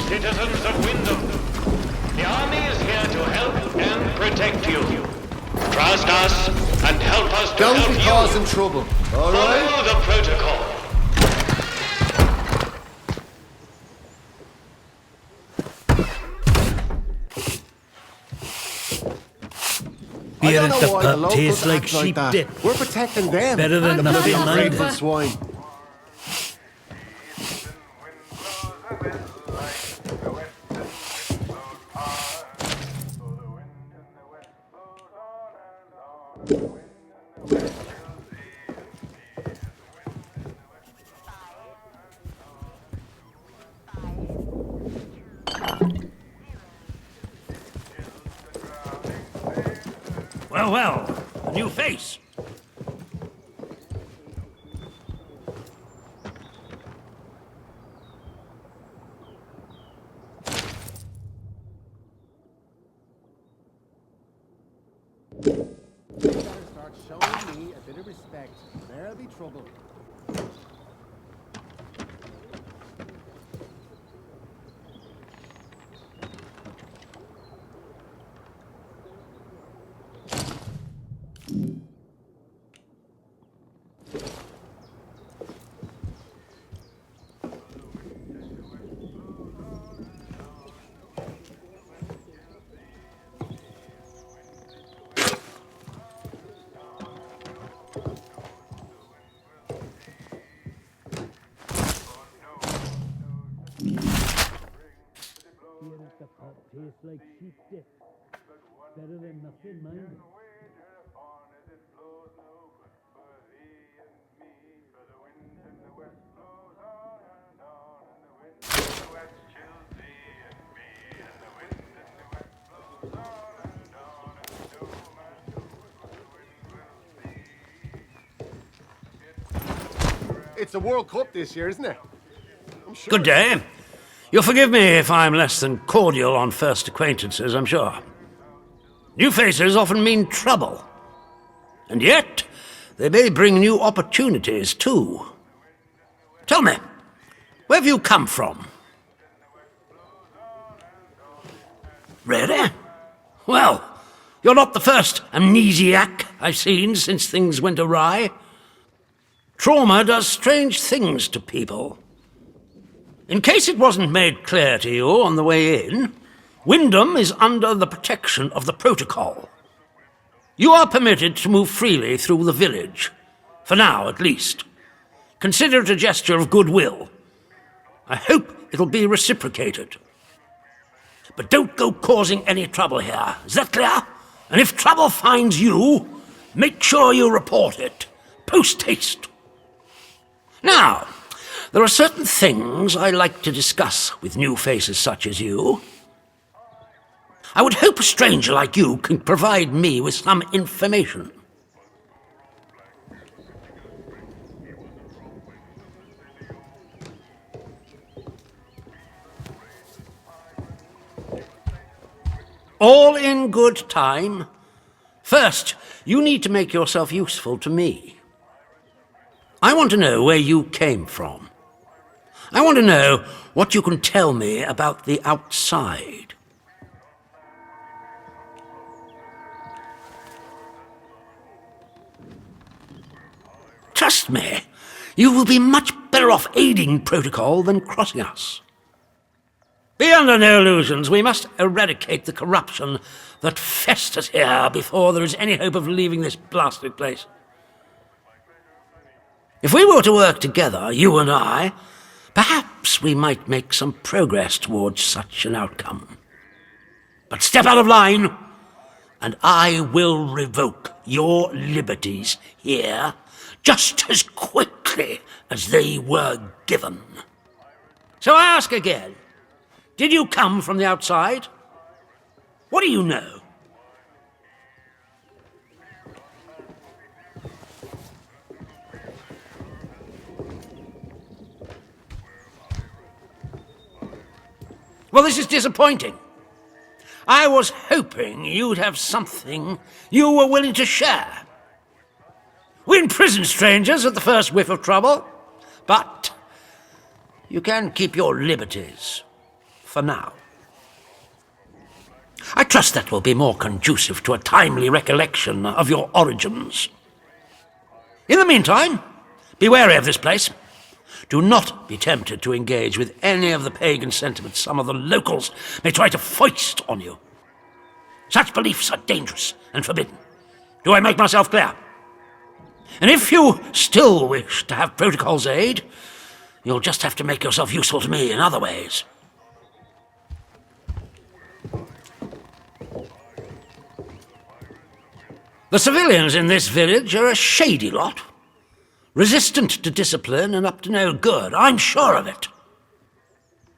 Citizens of Wyndham, the army is here to help and protect you. Trust us and help us to help you. Don't be causing trouble, all right? Follow the protocol. Beer I at don't the know why the pub locals tastes like act like sheep that. dip. We're protecting them. Better than nothing, Ungrateful mind. swine. Well, well, a new face. You better start showing me a bit of respect. There'll be trouble. The pot tastes like sheep dip. Better than nothing, mind. It's the World Cup this year, isn't it? I'm sure. Good day. You'll forgive me if I'm less than cordial on first acquaintances, I'm sure. New faces often mean trouble. And yet, they may bring new opportunities, too. Tell me, where have you come from? Really? Well, you're not the first amnesiac I've seen since things went awry. Trauma does strange things to people. In case it wasn't made clear to you on the way in, Wyndham is under the protection of the protocol. You are permitted to move freely through the village, for now at least. Consider it a gesture of goodwill. I hope it'll be reciprocated. But don't go causing any trouble here, is that clear? And if trouble finds you, make sure you report it, post-haste. Now, there are certain things I like to discuss with new faces such as you. I would hope a stranger like you can provide me with some information. All in good time. First, you need to make yourself useful to me. I want to know where you came from. I want to know what you can tell me about the outside. Trust me, you will be much better off aiding protocol than crossing us. Be under no illusions. We must eradicate the corruption that festers here before there is any hope of leaving this blasted place. If we were to work together, you and I, perhaps we might make some progress towards such an outcome. But step out of line, and I will revoke your liberties here just as quickly as they were given. So I ask again, did you come from the outside? What do you know? Well, this is disappointing. I was hoping you'd have something you were willing to share. We imprison strangers at the first whiff of trouble, but you can keep your liberties for now. I trust that will be more conducive to a timely recollection of your origins. In the meantime, be wary of this place. Do not be tempted to engage with any of the pagan sentiments some of the locals may try to foist on you. Such beliefs are dangerous and forbidden. Do I make myself clear? And if you still wish to have protocol's aid, you'll just have to make yourself useful to me in other ways. The civilians in this village are a shady lot. Resistant to discipline and up to no good, I'm sure of it.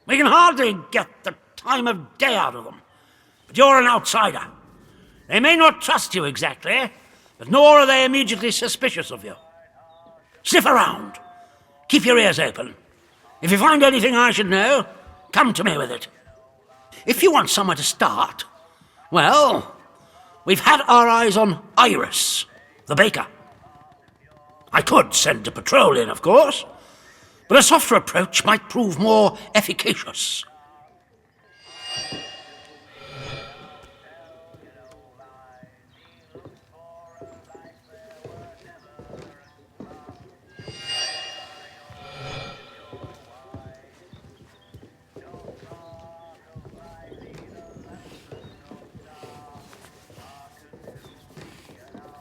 We can hardly get the time of day out of them. But you're an outsider. They may not trust you exactly, but nor are they immediately suspicious of you. Sniff around. Keep your ears open. If you find anything I should know, come to me with it. If you want somewhere to start, well, we've had our eyes on Iris, the baker. I could send a patrol in, of course, but a softer approach might prove more efficacious.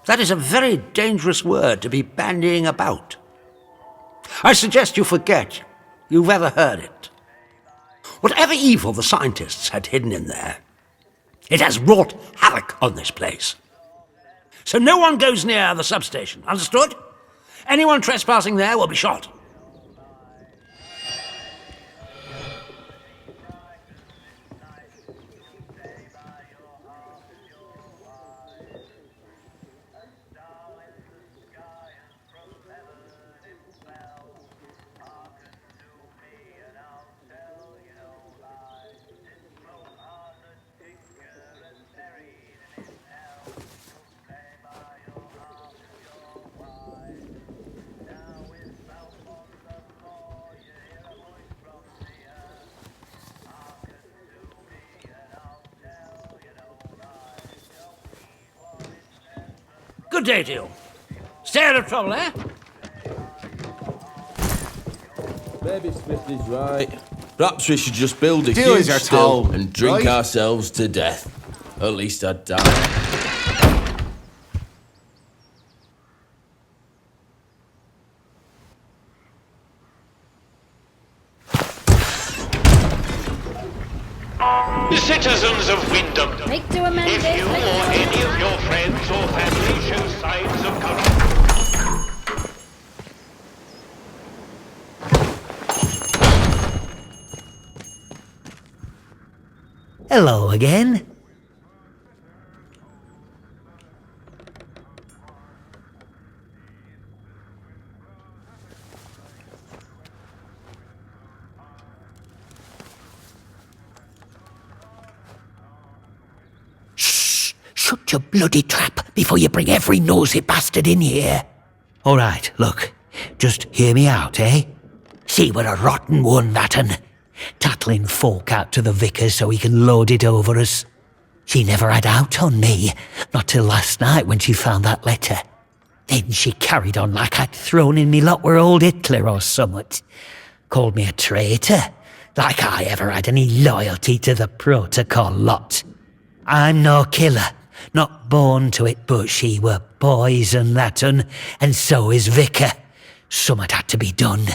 That is a very dangerous word to be bandying about. I suggest you forget you've ever heard it. Whatever evil the scientists had hidden in there, it has wrought havoc on this place. So no one goes near the substation, understood? Anyone trespassing there will be shot. Good day to you. Stay out of trouble, eh? Maybe Smith is right. Perhaps we should just build a Do huge as you're still told, and drink right? ourselves to death. At least I'd die. Citizens of Wyndham, Make to amend if it. you or any of your friends or family show signs of corruption, Hello again. Shut your bloody trap before you bring every nosy bastard in here. All right, look, just hear me out, eh? See, we're a rotten one, that un. Tattling folk out to the vicar so he can load it over us. She never had out on me, not till last night when she found that letter. Then she carried on like I'd thrown in me lot were old Hitler or summat. Called me a traitor, like I ever had any loyalty to the protocol lot. I'm no killer, not born to it, but she were poison, that un, and so is vicar. Summat had to be done.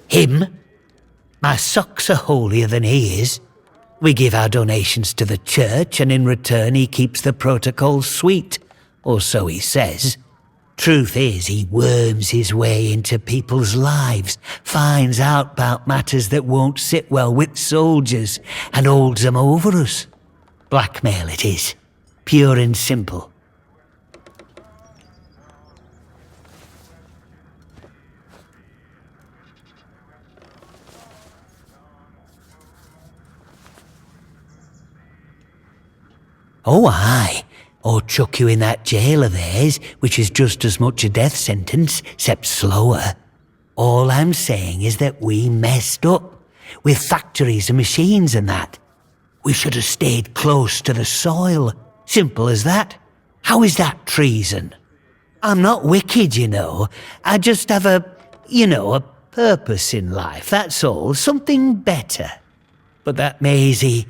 Him? My socks are holier than he is. We give our donations to the church, and in return he keeps the protocol sweet, or so he says. Truth is, he worms his way into people's lives, finds out about matters that won't sit well with soldiers, and holds them over us. Blackmail it is, pure and simple. Oh, aye. Or chuck you in that jail of theirs, which is just as much a death sentence, except slower. All I'm saying is that we messed up, with factories and machines and that. We should have stayed close to the soil. Simple as that. How is that treason? I'm not wicked, you know. I just have a purpose in life, that's all. Something better. But that Maisie...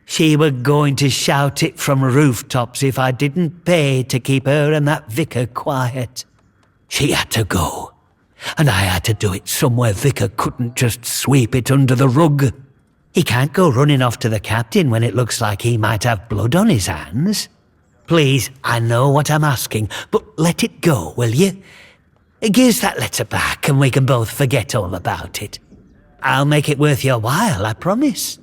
she were going to shout it from rooftops if I didn't pay to keep her and that vicar quiet. She had to go, and I had to do it somewhere vicar couldn't just sweep it under the rug. He can't go running off to the captain when it looks like he might have blood on his hands. Please, I know what I'm asking, but let it go, will you? Give us that letter back and we can both forget all about it. I'll make it worth your while, I promise.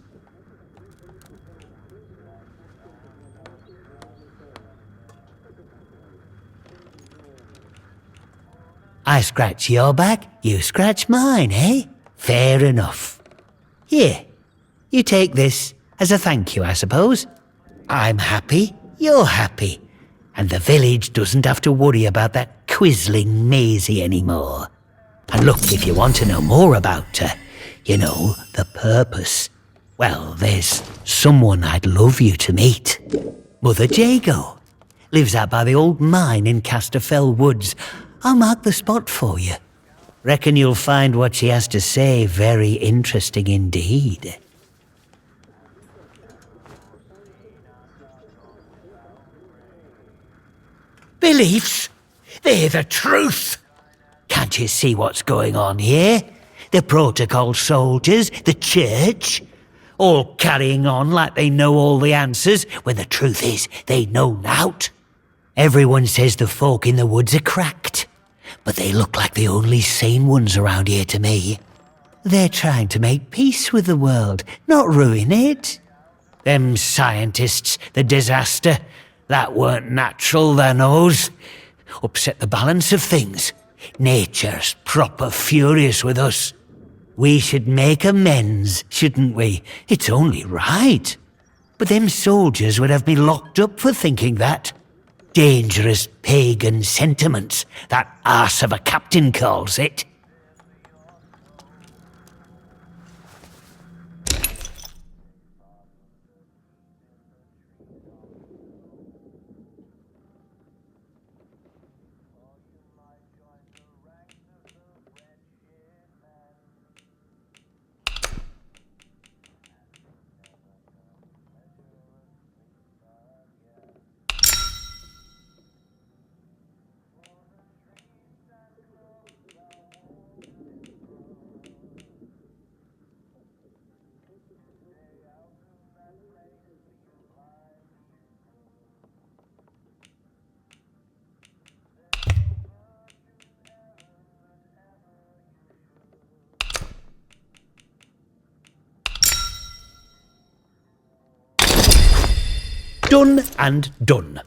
I scratch your back, you scratch mine, eh? Fair enough. Here, you take this as a thank you, I suppose. I'm happy, you're happy, and the village doesn't have to worry about that quizzling Maisie anymore. And look, if you want to know more about her, the purpose, well, there's someone I'd love you to meet. Mother Jago. Lives out by the old mine in Casterfell Woods. I'll mark the spot for you. Reckon you'll find what she has to say very interesting indeed. Beliefs? They're the truth! Can't you see what's going on here? The protocol soldiers, the church, all carrying on like they know all the answers, when the truth is they know nought. Everyone says the folk in the woods are cracked, but they look like the only sane ones around here to me. They're trying to make peace with the world, not ruin it. Them scientists, the disaster, that weren't natural, they knows. Upset the balance of things. Nature's proper furious with us. We should make amends, shouldn't we? It's only right. But them soldiers would have me locked up for thinking that. Dangerous pagan sentiments, that arse of a captain calls it. Done and done.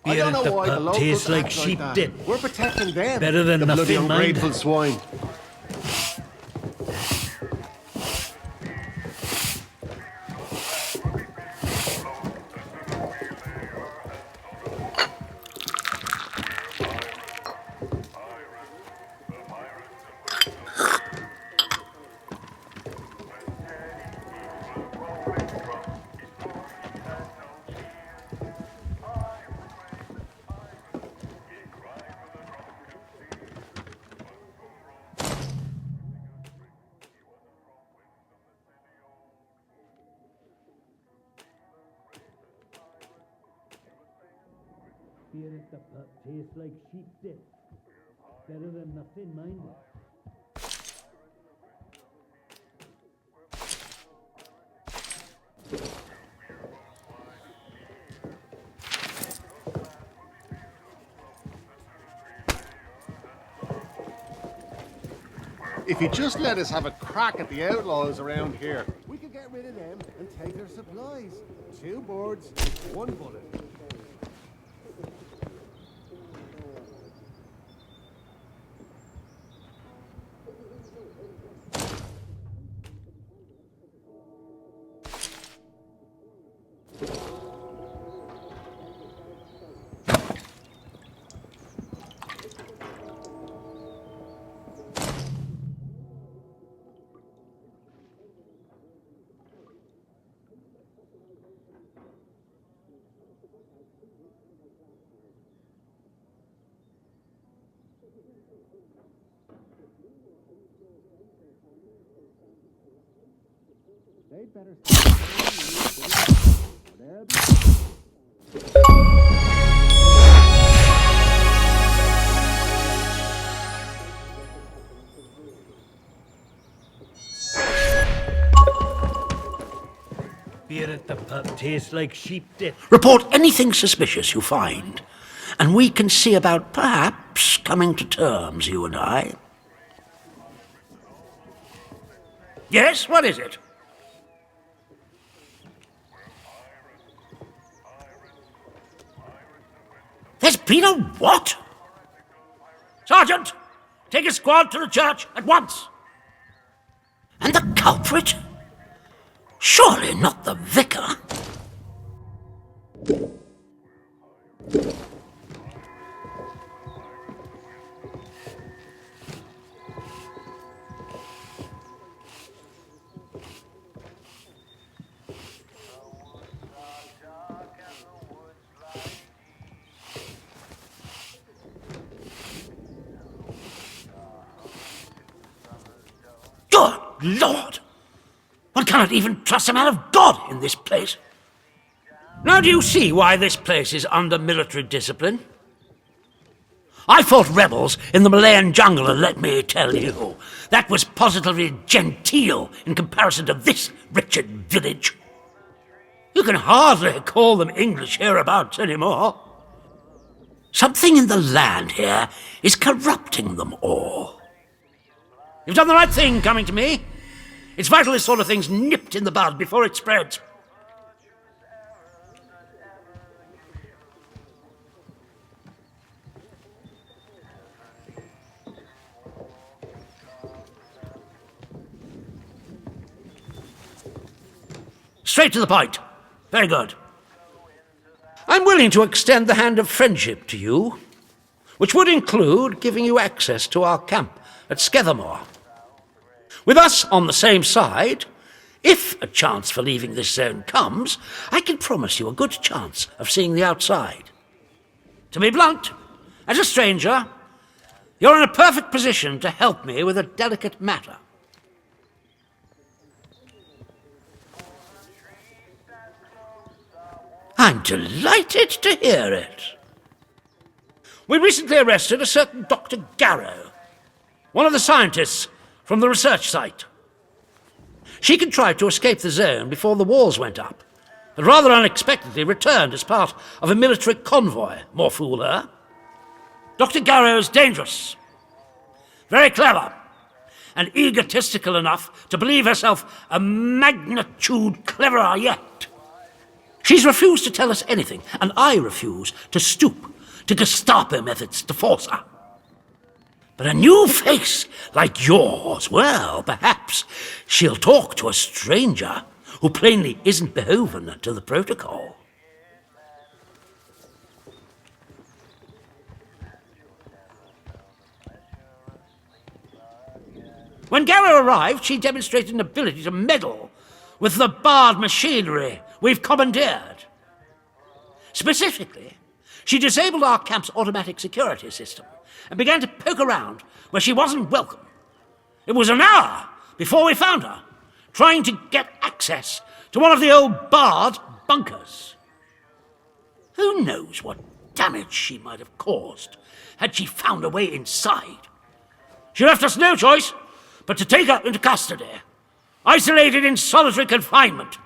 I don't know why the locals tastes like act sheep that. dip. We're protecting them. Better than the bloody nothing, mind. ungrateful swine. The pup tastes like sheep dip. Better than nothing, mind you. If you just let us have a crack at the outlaws around here, we could get rid of them and take their supplies. 2 boards, 1 bullet. They'd better Beer at the pub tastes like sheep dip. Report anything suspicious you find, and we can see about perhaps coming to terms, you and I. Yes, what is it? There's been a what? Sergeant, take a squad to the church at once. And the culprit? Surely not the vicar. Good Lord! One cannot even trust a man of God in this place. Now do you see why this place is under military discipline? I fought rebels in the Malayan jungle, and let me tell you, that was positively genteel in comparison to this wretched village. You can hardly call them English hereabouts anymore. Something in the land here is corrupting them all. You've done the right thing coming to me. It's vital this sort of thing's nipped in the bud before it spreads. Straight to the point. Very good. I'm willing to extend the hand of friendship to you, which would include giving you access to our camp at Skethermore. With us on the same side, if a chance for leaving this zone comes, I can promise you a good chance of seeing the outside. To be blunt, as a stranger, you're in a perfect position to help me with a delicate matter. I'm delighted to hear it. We recently arrested a certain Dr. Garrow, one of the scientists from the research site. She contrived to escape the zone before the walls went up, but rather unexpectedly returned as part of a military convoy. More fool her. Dr. Garrow's dangerous, very clever, and egotistical enough to believe herself a magnitude cleverer yet. She's refused to tell us anything, and I refuse to stoop to Gestapo methods to force her. But a new face like yours, well, perhaps she'll talk to a stranger who plainly isn't beholden to the protocol. When Garrow arrived, she demonstrated an ability to meddle with the barred machinery we've commandeered. Specifically, she disabled our camp's automatic security system and began to poke around where she wasn't welcome. It was an hour before we found her, trying to get access to one of the old barred bunkers. Who knows what damage she might have caused had she found a way inside. She left us no choice but to take her into custody, isolated in solitary confinement,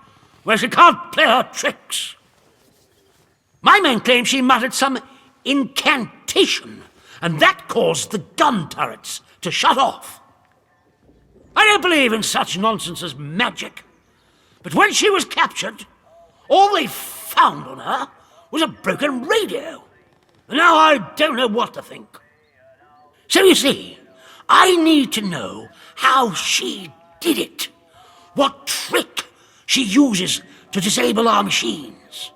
where she can't play her tricks. My men claim she muttered some incantation, and that caused the gun turrets to shut off. I don't believe in such nonsense as magic, but when she was captured, all they found on her was a broken radio. And now I don't know what to think. So you see, I need to know how she did it. What trick she uses to disable our machines.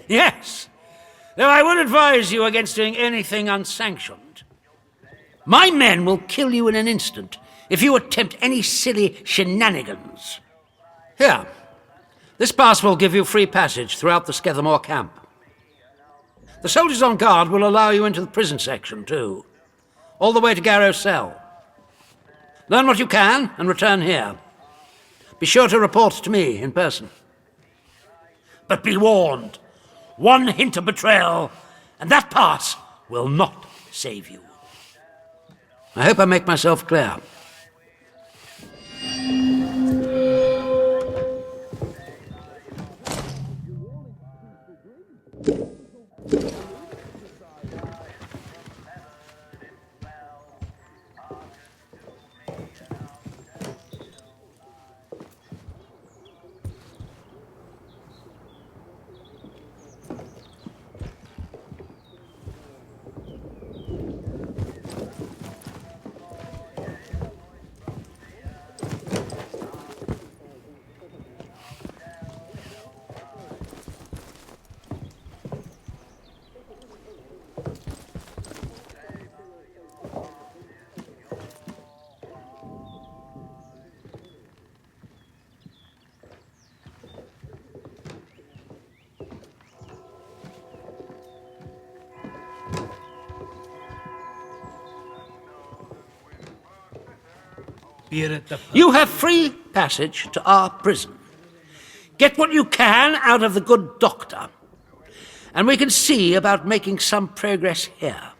Yes, though I would advise you against doing anything unsanctioned. My men will kill you in an instant if you attempt any silly shenanigans. Here, this pass will give you free passage throughout the Skethermore camp. The soldiers on guard will allow you into the prison section, too, all the way to Garrow's cell. Learn what you can and return here. Be sure to report to me in person. But be warned, one hint of betrayal, and that pass will not save you. I hope I make myself clear. You have free passage to our prison. Get what you can out of the good doctor, and we can see about making some progress here.